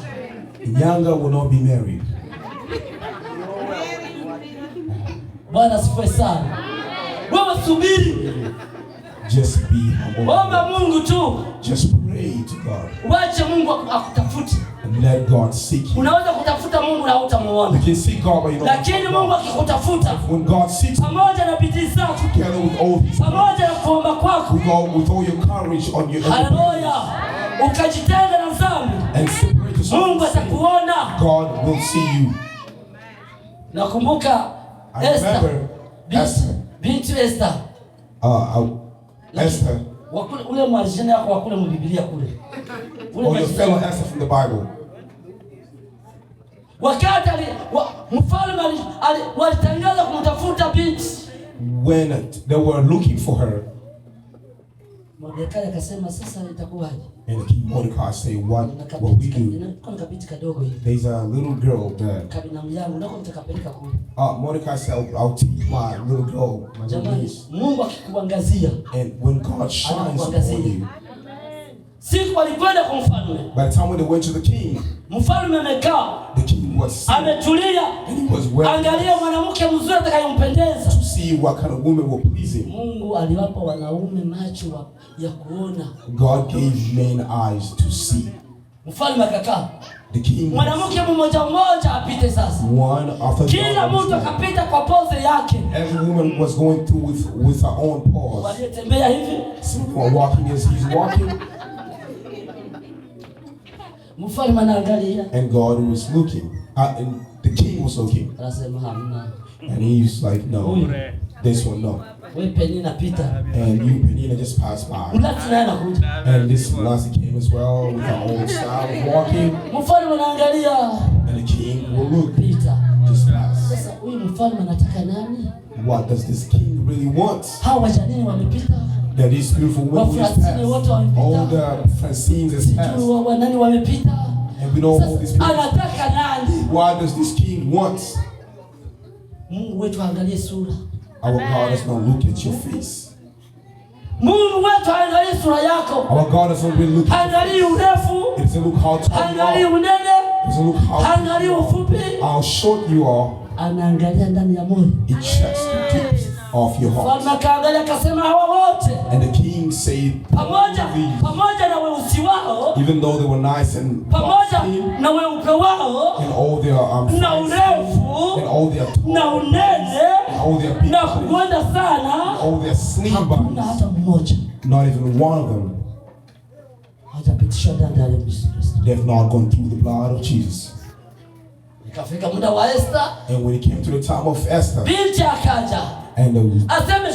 Nyanga will not be married. Bwana sifiwe sana. Wewe subiri. Just be humble. Omba Mungu tu. Just pray to God. Wache Mungu akutafute. And let God seek you. Unaweza kutafuta Mungu na hutamuona. You can seek God but you don't. Lakini Mungu akikutafuta, when God seeks you, pamoja na bidii zako, together with all his, pamoja na kuomba kwako, with all your courage on your haleluya, ukajitenga na dhambi, and separate yourself, Mungu atakuona. God will see you. Nakumbuka Esther, binti Esther. Esther. Ule mwarishani yako wa kule mbiblia kule. Or your fellow Esther from the Bible. Wakati mfalme walitangaza kumtafuta binti. When they were looking for her. Mordekai akasema sasa itakuwaje? And King Mordecai said, what we do? There's a little girl that Mordecai said, I'll take my little girl, my niece. And when God shines upon you, by the time when they went to the king, the king was sitting, and he was well to see what kind of women were pleasing. God gave men eyes to see. The king one after every woman was going through with her own pause. Some were walking as he's walking. And God was looking. And the king was looking. And he's like, no, this one, no. And you, Penina, just passed by. And this Lassie came as well with her own style of walking. And the king will look, just pass. What does this king really want? That these beautiful women just passed. All the Francines has passed. And we know all these people. What does this king want? Our God does not look at your face. Our God does not really look at your face. It doesn't look how tall you are. It doesn't look how short you are. It checks the depths of your heart. Mfalme akaangalia akasema hawa wote. And the king said, pamoja na weusi wao, even though they were nice and pamoja na weupe wao, and all their na urefu, and all their tall, na unene, and all their big, na kuenda sana, and all their slim bodies, hata mmoja, not even one of them, hajapitishwa ndani ya Yesu Kristo. they have not gone through the blood of Jesus. Ikafika muda wa Esther, and when it came to the time of Esther, binti akaja, and aseme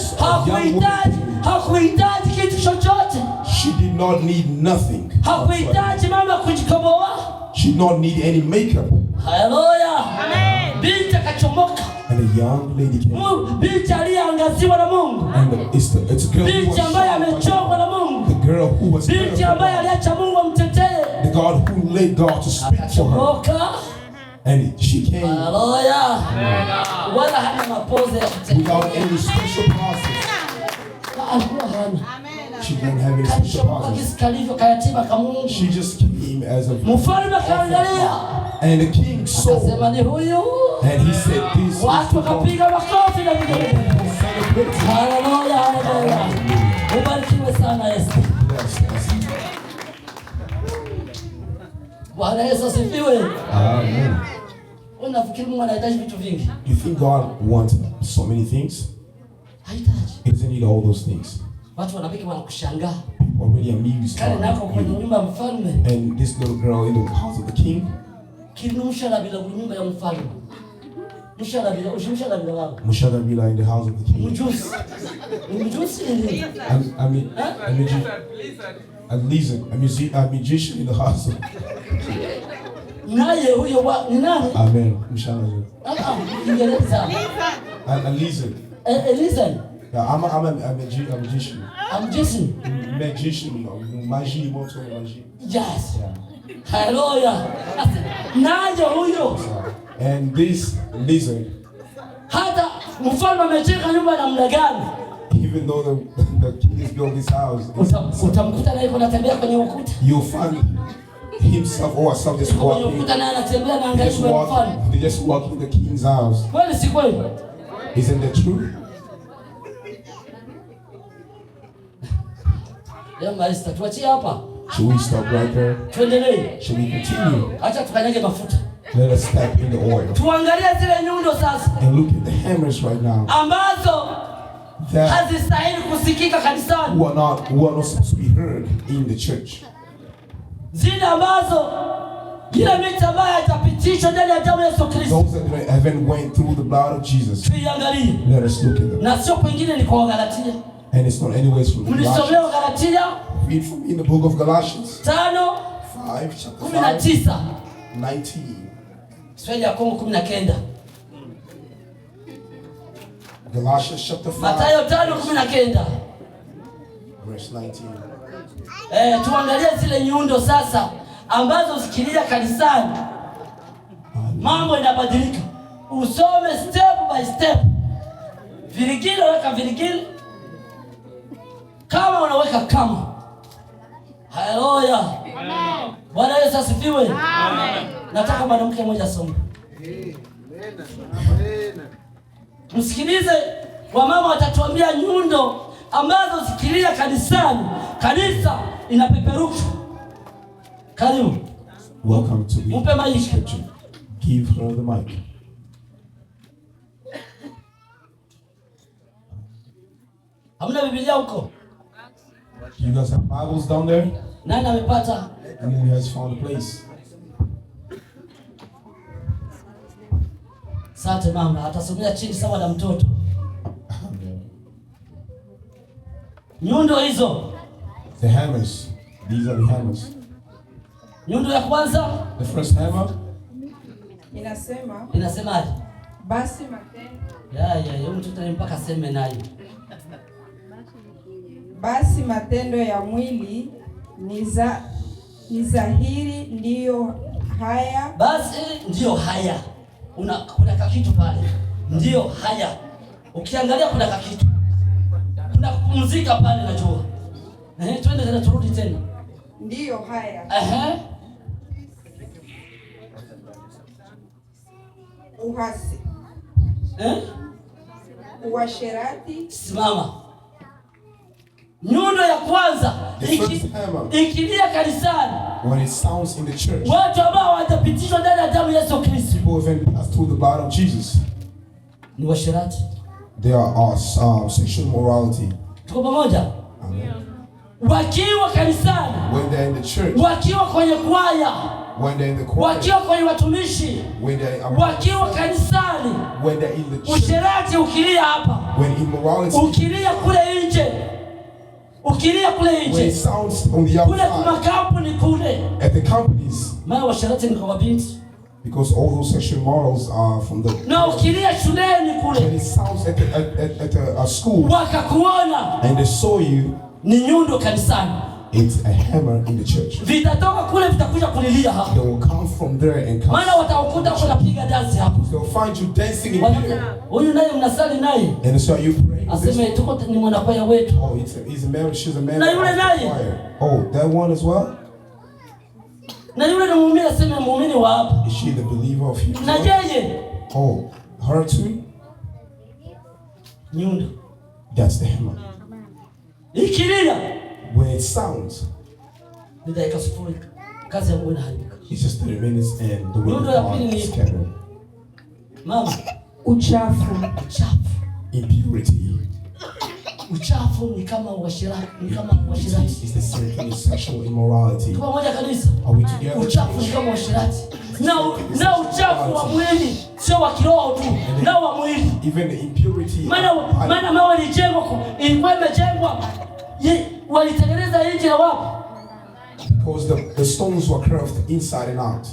hakuhitaji kitu chochote. She did not need nothing. Hakuhitaji mama kujikomboa. She did not need any makeup. Hallelujah. Amen. Binti akachomoka. And a young lady came. Binti aliyeangaziwa na Mungu. And it's a girl binti ambaye amechongwa na Mungu. The girl who was binti ambaye aliacha Mungu amtetee. The God who laid God to speak for her. And she came. Hallelujah. Wala hana mapoze ya kutetea. Without any special process. Amen. She didn't have any special process. She just came as a and the king saw. And he said this. Amen. You think God wants so many things? He doesn't need all those things. People are really amused. And this little girl in the house of the king. Musharabila in the house of the king. A magician in the house of Amen. Elizabeth. Yeah, I'm a magician. Magician, magie, moto, magie. Yes. Yeah. Hallelujah. And this lizard, even though the king is built this house, you'll find himself or herself just walking. They just walk in the king's house. Isn't that true? Should we stop right there? Should we continue? Let us step in the oil. And look at the hammers right now. That who are not supposed to be heard in the church. Those that haven't went through the blood of Jesus. Let us look at them. And it's not anyways from Galatians. Read from me in the book of Galatians 5, chapter 5, 19. Galatians chapter 5, verse 19. Tuangalie zile nyundo sasa ambazo zikilia kanisani mambo inabadilika. Usome step by step. Virigili weka virigili. Kama unaweka kama. Haleluya. Amen. Bwana Yesu asifiwe. Amen. Nataka mwanamke mmoja asome. Amen. Amen. Msikilize, wamama watatuambia nyundo ambazo zikilia kanisani, kanisa inapeperuka. Karibu. Welcome to the Mpe maisha. Give her the mic. Hamna Biblia huko? You guys have Bibles down there? Nani amepata? Who has found a place? Sante mama, atasomea chini sawa na mtoto. Nyundo hizo. The hammers. These are the hammers. Nyundo ya kwanza. The first hammer. Inasemaje? Basi matendo. Ya, mtoto mpaka seme nayo. Basi matendo ya mwili ni dhahiri, ndiyo haya. Basi ndiyo haya. Kuna kakitu pale. Ndiyo haya. Ukiangalia kuna kakitu. Kuna kupumzika pale najua. Twende tena turudi tena. Ndiyo haya. uasherati. Simama. Nyundo ya kwanza ikilia kanisani, when it sounds in the church, watu ambao hawajapitishwa ndani ya damu ya Yesu Kristo, people who haven't passed through the blood of Jesus, ni uasherati. They are sexual morality. Tuko pamoja? Amen. Wakiwa kanisani, when they're in the church, wakiwa kwenye kwaya, when they're in the choir, wakiwa kwenye watumishi, when they're wakiwa kanisani, when they're in the church, usherati ukilia hapa, when immorality, ukilia kule nje, ukilia kule nje, when it sounds on the outside, kule kwa kampuni kule, at the companies, maana washerati ni kwa binti, because all those sexual morals are from the. Na ukilia shuleni kule, when it sounds at a school, wakakuona and they saw you, ni nyundo kanisani. It's a hammer in the church. Vitatoka kule vitakuja kulilia hapa. They will come from there and come. Maana watakukuta unapiga dance hapo. They'll find you dancing in here. Huyu naye mnasali naye. And so you pray. Aseme tuko ni mwanakwaya wetu. Oh, he's a man, she's a man. Na yule naye. Oh, that one as well? Na yule ni muumini, aseme muumini wa hapa. Is she the believer of you? Na yeye. Oh, her too? Nyundo. That's the hammer. Ikilia. When it sounds, it's just 3 minutes and the will of God is scattered. Mama, uchafu. Impurity. Uchafu ni kama uasherati, ni kama uasherati. It's the same thing as sexual immorality. Tuko pamoja kanisa. Are we together? Uchafu ni kama uasherati. Na uchafu wa mwili sio wa kiroho tu, na wa mwili. Even the impurity. Maana mawe ilijengwa, ilikuwa imejengwa, walitengeneza nje na wapi? Because the stones were carved inside and out.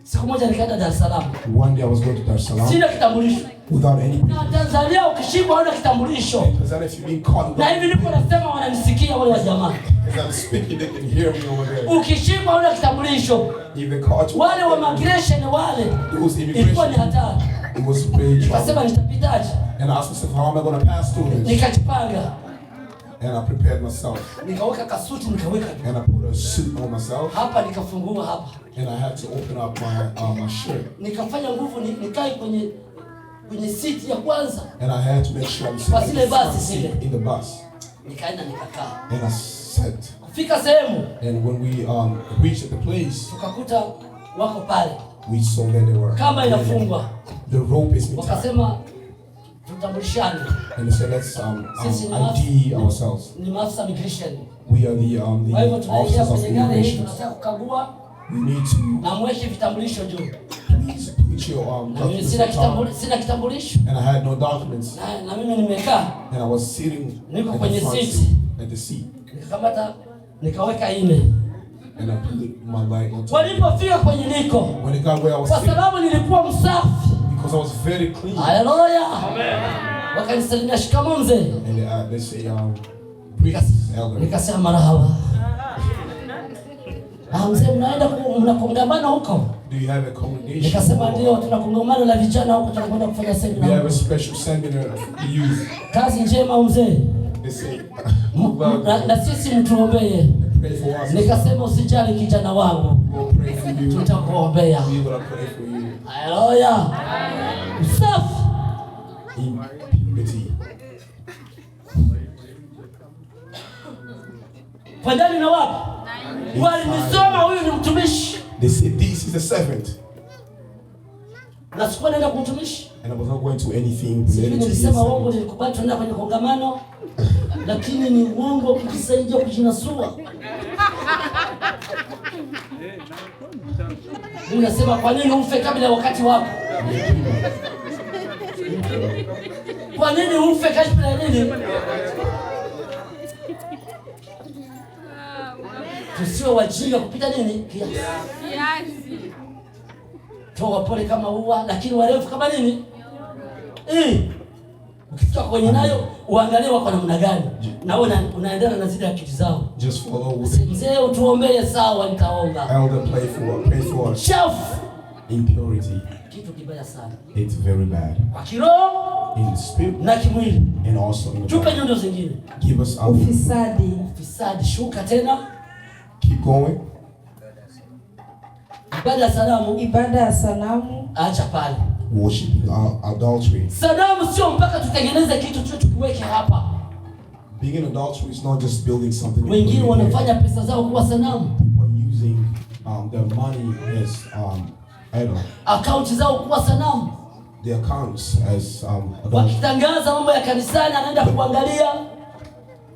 Siku moja nikaenda Dar es Salaam. One day I was going to Dar es Salaam. Sina kitambulisho. Without any papers. Na Tanzania ukishikwa huna kitambulisho. Tanzania if you've been caught. Na hivi ndipo nasema wananisikia wale wa jamaa. As I'm speaking they can hear me over there. Ukishikwa huna kitambulisho. Even caught. Wale wa migration wale. It was immigration. Ilikuwa ni hatari. It was very trouble. Nasema nitapitaje? And I asked myself, how am I going to pass through this? Nikajipanga. And I prepared myself. Nikaweka kasuti nikaweka. And I put a suit on myself. Hapa nikafungua hapa. And I had to open up my shirt. Nikafanya nguvu nikae kwenye seat ya kwanza. And I had to make sure I'm sitting in the bus. Nikaenda nikakaa. And I sat. Kufika sehemu. And when we reached the place, tukakuta wako pale. We saw that they were. Kama inafungwa. The rope is tied. Wakasema tutambulishane. And they said let's ID ourselves. Ni maafisa migration. We are the officers of immigration. Tunataka kukagua. We need to. Na mweke vitambulisho juu. Please put your documents. Sina kitambulisho. And I had no documents. Na mimi nimekaa. And I was sitting. Niko kwenye seat. At the seat. Nikamata nikaweka ine. And I put my leg on top. Walipofika kwenye niko. When it got where I was sitting. Kwa sababu nilikuwa msafi. Because I was very clean. Hallelujah. Amen. Wakanisalimia shikamoo mzee. And they say elder. Nikasema marhaba. Mzee mna kongamano huko? Do you have a congregation? Nikasema ndio, tuna kongamano la vijana huko, tunakwenda kufanya seminar. We have a special seminar for the youth. Kazi njema mzee. They say na sisi mtuombee. Nikasema usijali kijana wangu. Tutakuombea. Haleluya. Safi. Impurity. Pandani na wapi? Walinisoma huyu ni mtumishi. They said this is the servant. Na sikuwa naenda kumtumishi. And I was not going to anything related to this. Nilisema uongo, nilikubali tunaenda kwenye kongamano. Lakini ni uongo ukisaidia kujinasua. Mimi nasema kwa nini ufe kabla ya wakati wako? Kwa nini ufe kabla ya nini? Tusiwe wajinga kupita nini? Kiasi. Toa pole kama ua, lakini warefu kama nini? Ukifika kwenye nayo uangalie wako namna gani. Na wewe unaendana na zile akili zao. Just follow. Mzee utuombee sawa nitaomba. Elder pray for us. Chafu. Impurity. Kitu kibaya sana. It's very bad. Kwa kiroho, in the spirit, na kimwili. And also in the tupe nyundo zingine. Give us our ufisadi. Shuka tena. Keep going. Ibada ya sanamu. Ibada ya sanamu. Acha pale. worshiping adultery. Sanamu sio mpaka tutengeneze kitu tu tukiweke hapa. Being an adultery is not just building something. Wengine wanafanya pesa zao kuwa sanamu. People are using their money as idol. Akaunti zao kuwa sanamu. Their accounts as wakitangaza mambo ya kanisani, anaenda kuangalia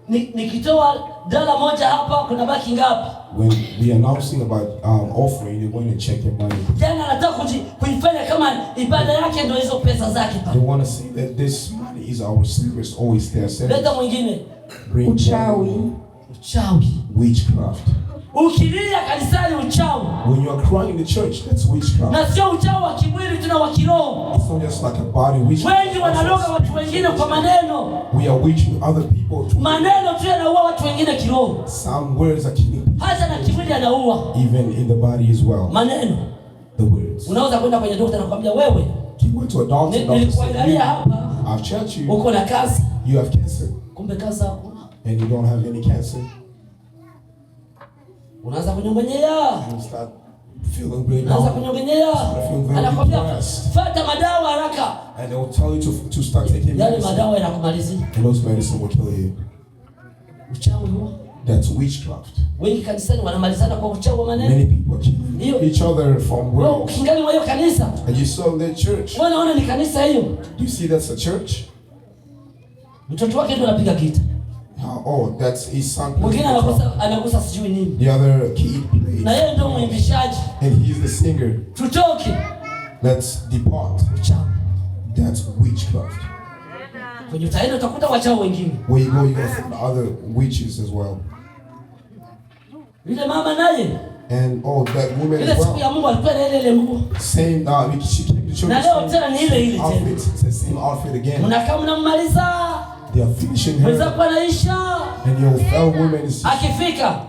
nikitoa $1 moja hapa kuna baki ngapi. When we announcing about offering, they're going to check your money. Tena anataka kuifanya kama ibada yake ndio hizo pesa zake pale. They want to say that this money is our service, always their service. Leta mwingine. Uchawi. Witchcraft. Ukilia kanisani uchawi. When you are crying in the church, that's witchcraft. Na sio uchawi wa kimwili, tuna wa kiroho. It's not just like a body witchcraft. Wengi wanaloga watu wengine kwa maneno. We are witching other people too. Maneno tu yanaua watu wengine kiroho. Some words are killing people. Hata na kimwili yanaua. Even in the body as well. Maneno. The words. Unaweza kwenda kwenye daktari na kumwambia wewe, you went to a doctor, nilikuangalia hapa, I've checked you. Uko na kansa. You have cancer. Kumbe kansa hakuna. And you don't have any cancer. Unaanza kunyongonyea. You start feeling really unaanza kunyongonyea. Anakwambia fuata madawa haraka. And they will tell you to start taking medicine. Yale madawa yanakumalizia. And those medicine will kill you. Uchawi huo. That's witchcraft. Wengi kanisani wanamalizana kwa uchawi wa maneno. Many people kill each other from words. Wewe kingali mwa hiyo kanisa. And you saw the church. Unaona ni kanisa hiyo. Do you see that's a church? Mtoto wake ndio anapiga gita. Oh, that's his son. Mwingine anagusa sijui nini. The other kid plays. Na yeye ndio mwimbishaji. And he's the singer. Tutoke. Let's depart. Uchawi. That's witchcraft. Kwenye utaenda utakuta wachawi wengine. Where you go, you're going to find other witches as well. Yule mama naye. And that woman as well. Ile siku ya Mungu alikuwa na ile nguo. Same, she came to church. Na leo tena ni ile ile tena. It's the same outfit again. Mnakaa mnammaliza. They are finishing her. Weza kwa naisha. And your fellow woman is akifika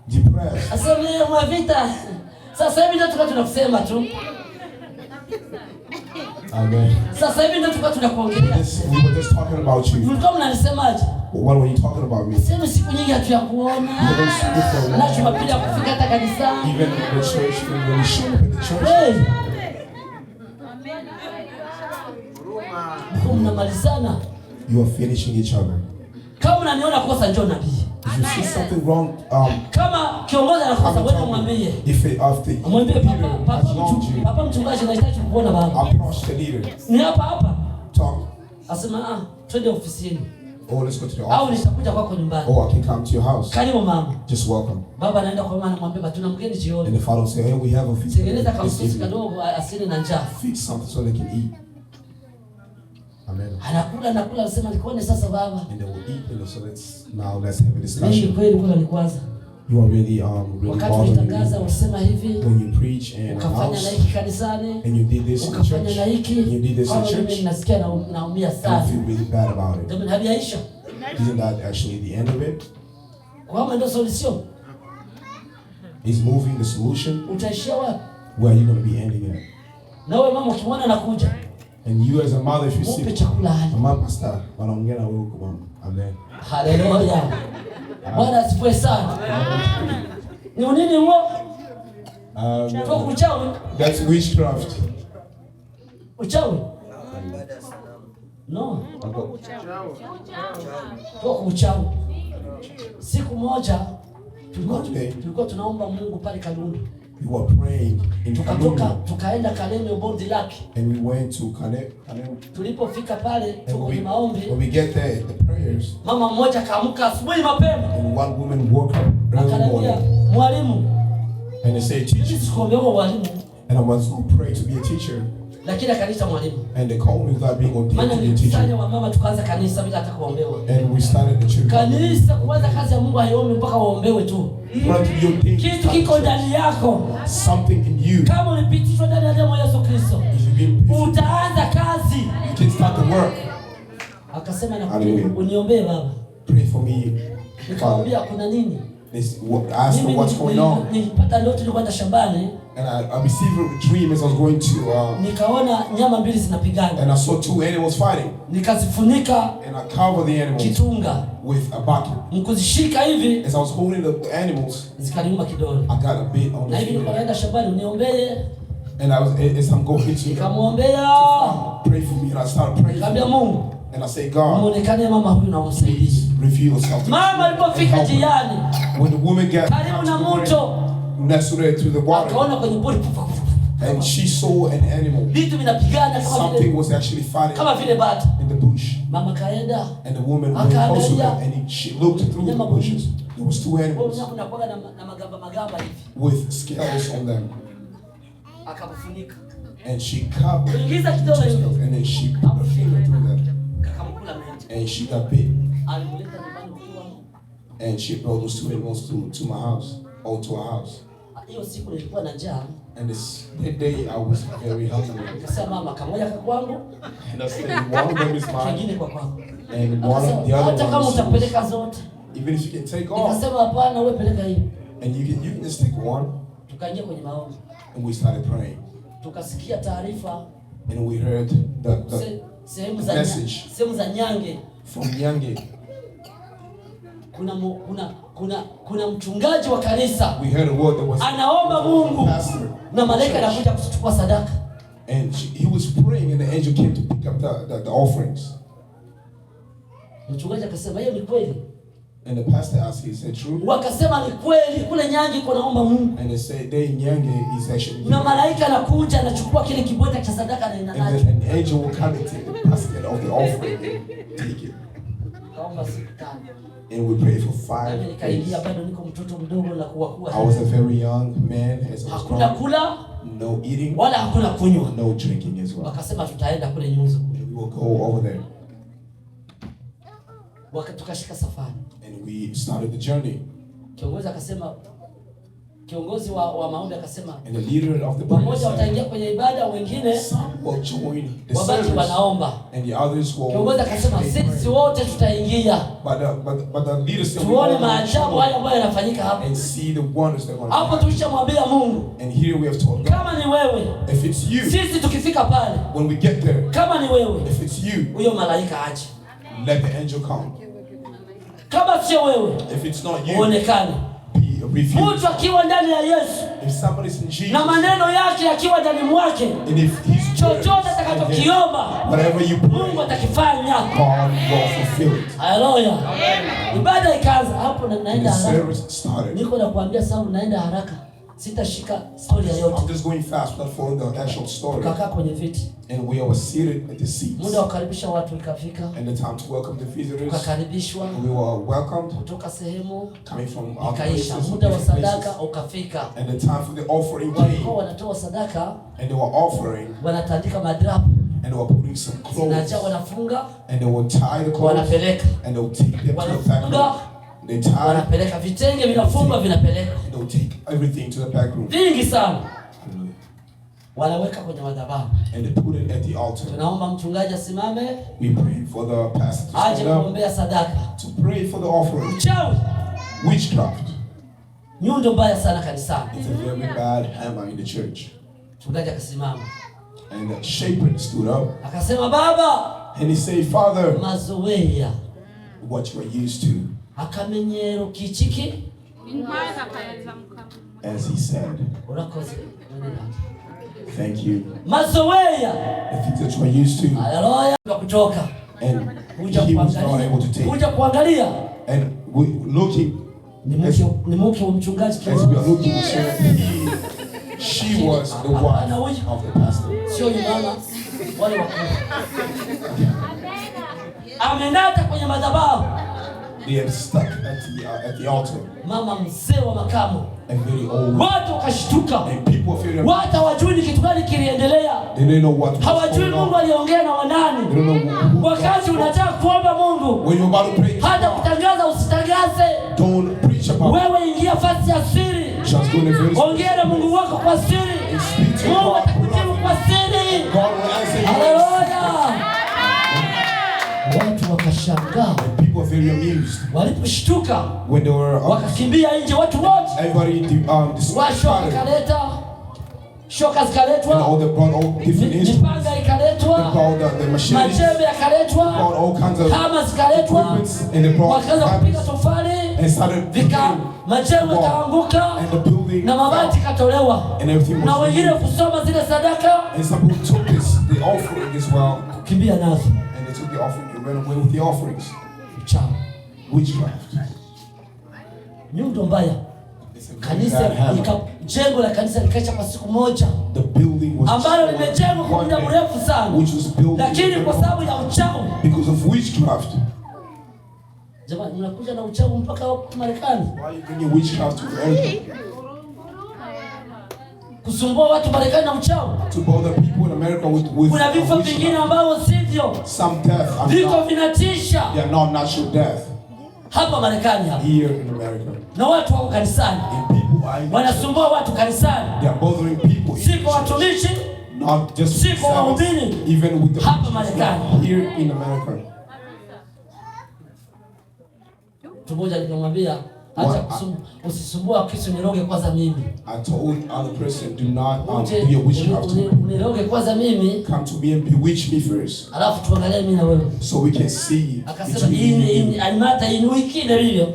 depressed. Aseme mwavita. Sasa hivi ndio tunakusema tu. Amen. Sasa hivi ndio tunakuongelea. We were just talking about you. Mlikuwa mnanisemaje? What were you talking about me? Sema siku nyingi hatuyakuona. Na Jumapili kufika hata kanisani. Even in the church, when we show up in the church. Mnamalizana. You are finishing each other. Kama unaniona kosa njoo nabii. If you see something wrong, kama kiongozi anakosa wewe mwambie. Mwambie papa mchungaji anahitaji kuona baba. Approach the leader. Ni hapa. Talk. Asema twende ofisini. Oh, let's go to the office. Au nitakuja kwako nyumbani. Oh, I can come to your house. Karibu mama. Just welcome. Baba anaenda kwa mama anamwambia tuna mgeni jioni. And the father will say, hey, we have a feast. Tengeneza kausosi kadogo asili na njaa. Fix something so they can eat. Amen. Anakula anasema nikuone sasa baba. And they will eat, so let's have a discussion. Ni kweli kuna nikwaza. You are really bothered me. When you preach and and you did this in the church, and you did this in church, I feel really bad about it. Isn't that actually the end of it? Is moving the solution? Where are you going to be ending it? And you as a mother, if you see mama pastor, amen. Hallelujah. Bwana asifiwe sana. Ni nini huo? Uchawi. That's witchcraft. Uchawi? No. Uchawi. Siku moja tulikuwa tunaomba Mungu pale Kalundu. We were praying in Kalundu. Tukaenda Kalemi Bondi Lake. And we went to Kalemi. Tulipofika pale tuko ni maombi. When we get there, the prayers. Mama mmoja kaamka asubuhi mapema. And one woman woke up early morning. Mwalimu. And they say, teacher. And I was going to pray to be a teacher. Lakini akanita mwalimu. And they called me without being ordained to be a teacher. Wa mama tukaanza kanisa bila hata kuombewa. And we started the church. Kanisa kuanza kazi ya Mungu haiombi mpaka waombewe tu. Kitu kiko ndani yako. Something in you. Kama ulipitishwa ndani ya damu ya Yesu Kristo. Utaanza kazi. You can start the work. Akasema na uniombee baba. Pray for me. Nikamwambia kuna nini? Ask her what's going on. Nilipata ndoto nilikwenda shambani. And I received a dream as I was going to nikaona nyama mbili zinapigana. And I saw two animals fighting. Nikazifunika and I covered the animals kitunga with a bucket. Mkuzishika hivi as I was holding the animals, zikaniuma kidole. I got a bit on na hivi nikaenda shambani uniombee. And as I'm going to pray for me, and I started praying for me. And I say, God, please reveal yourself to me. When the woman got next to the water, and she saw an animal. Something was actually fighting in the bush. And the woman went close to them, and she looked through the bushes. There was 2 animals with scales on them. And she covered them, and then she put her finger through them. And she got bit. And she brought those 2 animals to my house, or to our house. And that day I was very hungry. And I said, one of them is mine, and the other one is yours. Even if you can take all, and you can just take one. And we started praying. And we heard the message from Nyange. Kuna mchungaji wa kanisa. We heard a word that was anaomba Mungu na malaika anakuja kuchukua sadaka. And he was praying, and the angel came to pick up the offerings. Mchungaji akasema hiyo ni kweli. And the pastor asked, he said, true? Wakasema ni kweli, kule Nyange kuna naomba Mungu. And they said, Nyange is actually. Na malaika anakuja anachukua kile kibweta cha sadaka na inanacho. And the angel will come and take the basket of the offering, take it. Kaomba siku 5. And we prayed for 5 days. I was a very young man, as I was growing. No eating, no drinking as well. And we will go over there. And we started the journey. And the leader of the prayer said, some will join the service, and the others will but the leader said, we all and see the wonders that are going to happen. And here we have told God, if it's you, when we get there, if it's you, let the angel come. If it's not you, mtu akiwa ndani ya Yesu na maneno yake yakiwa ndani mwake, chochote atakachokiomba Mungu atakifanya. Haleluya. Ibada ikaanza hapo, na naenda haraka. Niko nakuambia sasa naenda haraka. Sitashika story yote. I'm just going fast without following the actual story. Kaka kwenye viti. And we were seated at the seats. Muda wa kukaribisha watu ikafika. And the time to welcome the visitors. Tukakaribishwa. We were welcomed. Kutoka sehemu coming from other places. Muda wa sadaka ukafika. And the time for the offering came. Walikuwa wanatoa sadaka. And they were offering. Wanatandika madrapu. And they were putting some clothes. Zinaja wanafunga. And they would tie the clothes. Wanapeleka. And they would take them to the back. They tie. Wanapeleka vitenge vinafungwa vinapeleka. They'll take everything to the back room. Vingi sana. Wanaweka kwenye madhabahu. And they put it at the altar. Tunaomba mchungaji asimame. We pray for the pastor to stand up. Kuombea sadaka. To pray for the offering. Uchawi. Witchcraft. Nyundo mbaya sana kanisani. It's a very bad hammer in the church. Mchungaji akasimama. And the shepherd stood up. Akasema, Baba. And he said, Father. Mazoea. What you are used to. Akamenyero kichiki. As he said. Thank you. Mazoea. The things that you are used to. Haleluya. Kutoka. And he was not able to take. Kuja kuangalia. And we looking. As we are looking, she was the wife of the pastor. Sio mama wale wakuu. Amenata kwenye madhabahu. They had stuck at the altar. Mama mzee wa makamo. And very old. Watu wakashtuka. And people were feeling. Watu hawajui ni kitu gani kiliendelea. They didn't know what was going on. Hawajui Mungu aliongea na wanani. They don't know wakati unataka kuomba Mungu. When you're about to pray. Hata kutangaza usitangaze. Don't preach about. Wewe ingia fasi ya siri. Just go in the very. Ongea na Mungu wako kwa siri. Mungu atakujibu kwa siri. God will answer you. Haleluya. Watu wakashangaa. People were very amused. Waliposhtuka. When they were. Wakakimbia nje watu wote. Everybody shoka zikaletwa. And all they brought all different instruments. Mipanga ikaletwa. They brought the machetes. Majembe yakaletwa. Brought all kinds of kama zikaletwa. And they brought. Wakaanza kupiga tofali. and started majengo yakaanguka na mabati katolewa na wengine kusoma zile sadaka and some people took the offering as well, kukimbia nazo, and they took the offering and ran away with the offerings. Witchcraft. Nyundo mbaya. Kanisa jengo la kanisa likaisha kwa siku moja, ambalo limejengwa kwa muda mrefu sana, lakini kwa sababu ya uchawi, because of witchcraft. Jamani, mnakuja na uchawi mpaka huko Marekani. Why you bring witchcraft to America? Kusumbua watu Marekani na uchawi. To bother people in America with kuna vifo vingine ambao sivyo. Some death. Vifo vinatisha. They are not natural death. Hapa Marekani hapa. Here in America. Na watu wako kanisani. Wanasumbua watu kanisani. They are bothering people. Si kwa watumishi. Not just si kwa wahubiri. Even with the hapa Marekani. Here in America. Tumoja nikamwambia acha usisumbua kisu niroge kwanza mimi. I told other person do not be a witchcraft. Niroge kwanza mimi. Come to me and bewitch me first. Alafu tuangalie mimi na wewe. So we can see. Akasema hii animata hii wiki ile video.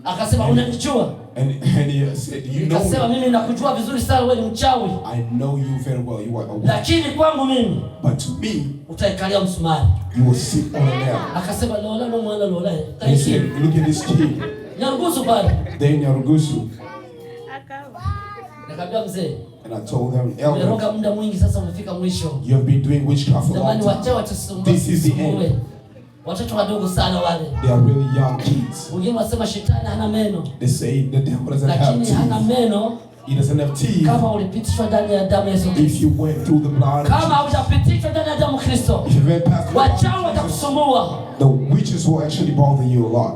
Akasema unanijua? And he said, you know. Akasema mimi nakujua vizuri sana wewe ni mchawi. I know you very well. You are a witch. Lakini kwangu mimi. But to me. Utaikalia msumari. You will sit on a nail. Akasema lola no mwana lola. He said, look at this kid. Nyarugusu pale. Then Nyarugusu. Nikamwambia mzee. And I told them, elder. Umeroga muda mwingi sasa umefika mwisho. You have been doing witchcraft for a long time. This is the end. Watoto wadogo sana wale. They are really young kids. Wengine wanasema shetani hana meno. They say the devil doesn't have teeth. Lakini hana meno. He doesn't have teeth. Kama ulipitishwa ndani ya damu ya Yesu. If you went through the blood. Kama hujapitishwa ndani ya damu Kristo. If you went past the blood. Wachawi watakusumbua. The witches will actually bother you a lot.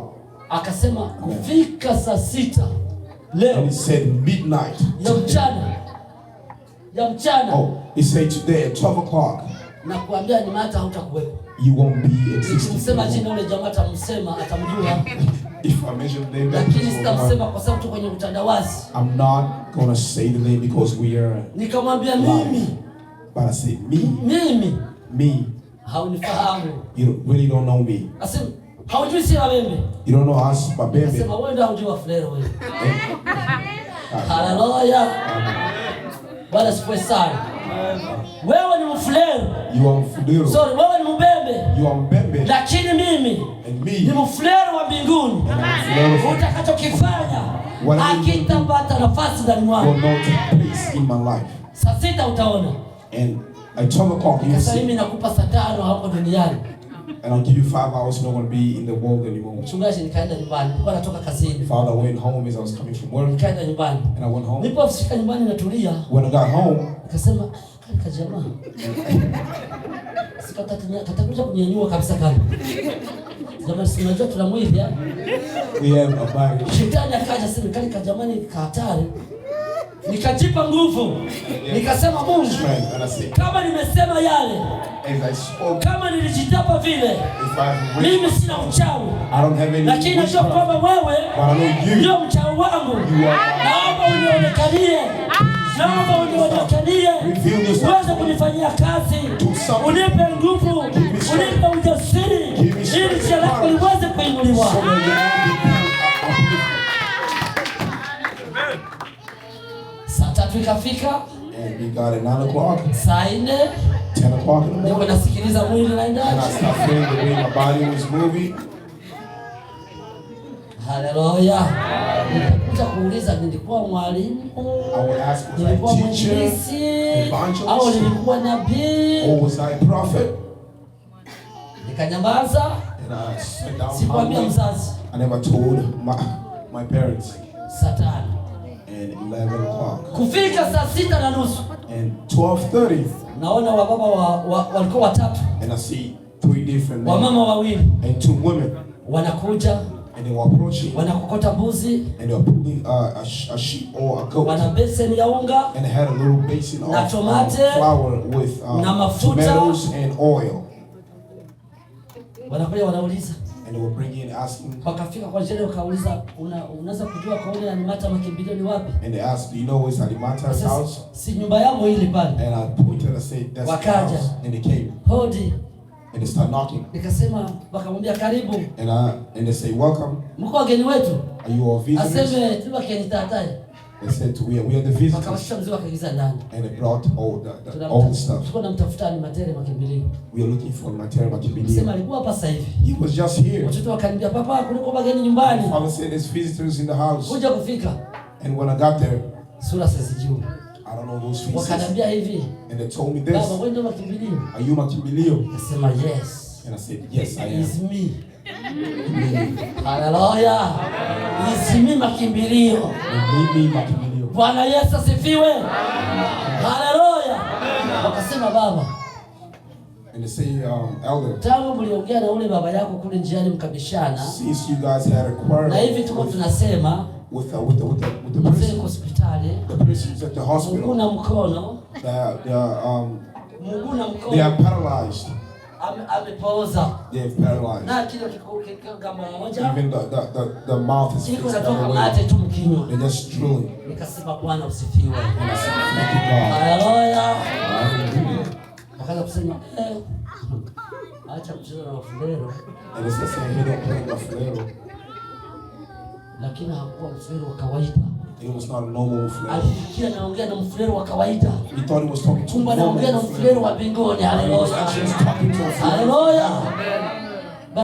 Akasema kufika saa 6 leo. And he said midnight. Ya mchana. Oh, he said today at 12 o'clock. Na kuambia ni mata hautakuwepo. You won't be existing. Msema jina ule jamaa atamsema atamjua. If I mention the name, lakini sitamsema kwa sababu tuko kwenye utandawazi. I'm not gonna say the name because we are. Nikamwambia mimi. But I said me. Me. Haunifahamu. You really don't know me. Asema haujui si wewe. You don't know us, but baby. Asema wewe ndio hujua Flero wewe. Haleluya. Bwana sifiwe sana. Wewe ni mfulero. You are mfulero. Sorry, wewe ni mbembe. You are mbembe. Lakini mimi ni mfulero wa mbinguni. Utakachokifanya hakitapata nafasi ndani mwako. Will not take place in my life. Saa 6 utaona. And at 12 o'clock you see. Mimi nakupa saa 5 hapo duniani. And I'll give you 5 hours. You're not going to be in the world anymore. Mchungaji nikaenda nyumbani. Nilikuwa natoka kazini. Father, I went home as I was coming from work. Nikaenda nyumbani. And I went home. Nilipofika nyumbani natulia. When I got home, nikasema kaka jamaa. Katakuja kunyanyua kabisa kama. Jamaa si unajua tuna mwili ya. We have a body. Shetani akaja sema kaka jamani katari. Nikajipa nguvu. Nikasema Mungu. Kama nimesema yale. Kama nilijitapa vile. Mimi sina uchawi. Lakini najua kwamba wewe ndio mchawi wangu. Naomba unionekanie. Naomba unionekanie. Uweze kunifanyia kazi. Unipe nguvu. Unipe ujasiri. Ili jina lako liweze kuinuliwa. Saa 3 ikafika. And we got at 9 o'clock. Saa 4. 10 o'clock in the morning. Niko nasikiliza mwili unaenda. And I started feeling the way my body was moving. Hallelujah. Nitakuja kuuliza nilikuwa mwalimu. Nilikuwa mwinjilisti. Au nilikuwa nabii. Or was I a prophet? Nikanyamaza. And I sat down. Sikwambia mzazi. I never told my parents. Saa 5. And 11 o'clock. Kufika saa 6:30. And 12:30. Naona wababa walikuwa watatu. And I see 3 different men. Wamama wawili. And 2 women. Wanakuja. And they were approaching. Wanakokota mbuzi. And they were pulling a sheep or a goat. Wana beseni ya unga. And they had a little basin of flour with tomatoes and oil. Wanakuja wanauliza. And they were bringing and asking. Wakafika kwa jela wakauliza unaweza kujua kauli ya Animata makimbilio ni wapi? And they asked, do you know where's Animata's house? Si nyumba yangu ile pale. And I pointed and I said, that's the house. And they came. Hodi. And they start knocking. Nikasema wakamwambia karibu. And they say welcome. Mko wageni wetu? Are you all visitors? Aseme tuba keni tatai. They said we are the visitors. Wakawashika mzigo wakaingiza ndani. And they brought all the stuff. Tulikuwa tunamtafuta ni Matere Makimbilio. We are looking for Matere Makimbilio. Sema alikuwa hapa sasa hivi. He was just here. Watoto wakaniambia papa kuliko wageni nyumbani. Father said there's visitors in the house. Kuja kufika. And when I got there, sura sijui. I don't know those faces. Wakaniambia hivi. And they told me this. Baba wewe ndio Makimbilio? Are you Makimbilio? Nasema yes. And I said yes, I am. It's me. Hallelujah. It's me Makimbilio. Mimi Makimbilio. Bwana Yesu asifiwe. Hallelujah. Wakasema baba. And they say elder. Tangu mliongea na ule baba yako kule njiani mkabishana. Since you guys had a quarrel. Na hivi tuko tunasema with the person hospitali. The persons at the hospital. Mguna mkono. Mguna mkono. They are paralyzed. Amepooza. They are paralyzed. Na kile kama moja. Even the mouth is fixed. They're just drooling. Nikasema Bwana usifiwe. And I said thank you God. Hallelujah. Akaanza kusema acha kucheza na mfulero. And they said he don't play mfulero. Lakini hakuwa mfulero wa kawaida. It was not a normal mfulero. Alifikia naongea na mfulero wa kawaida. He thought he was talking to a mfulero wa mbinguni. Hallelujah. Hallelujah.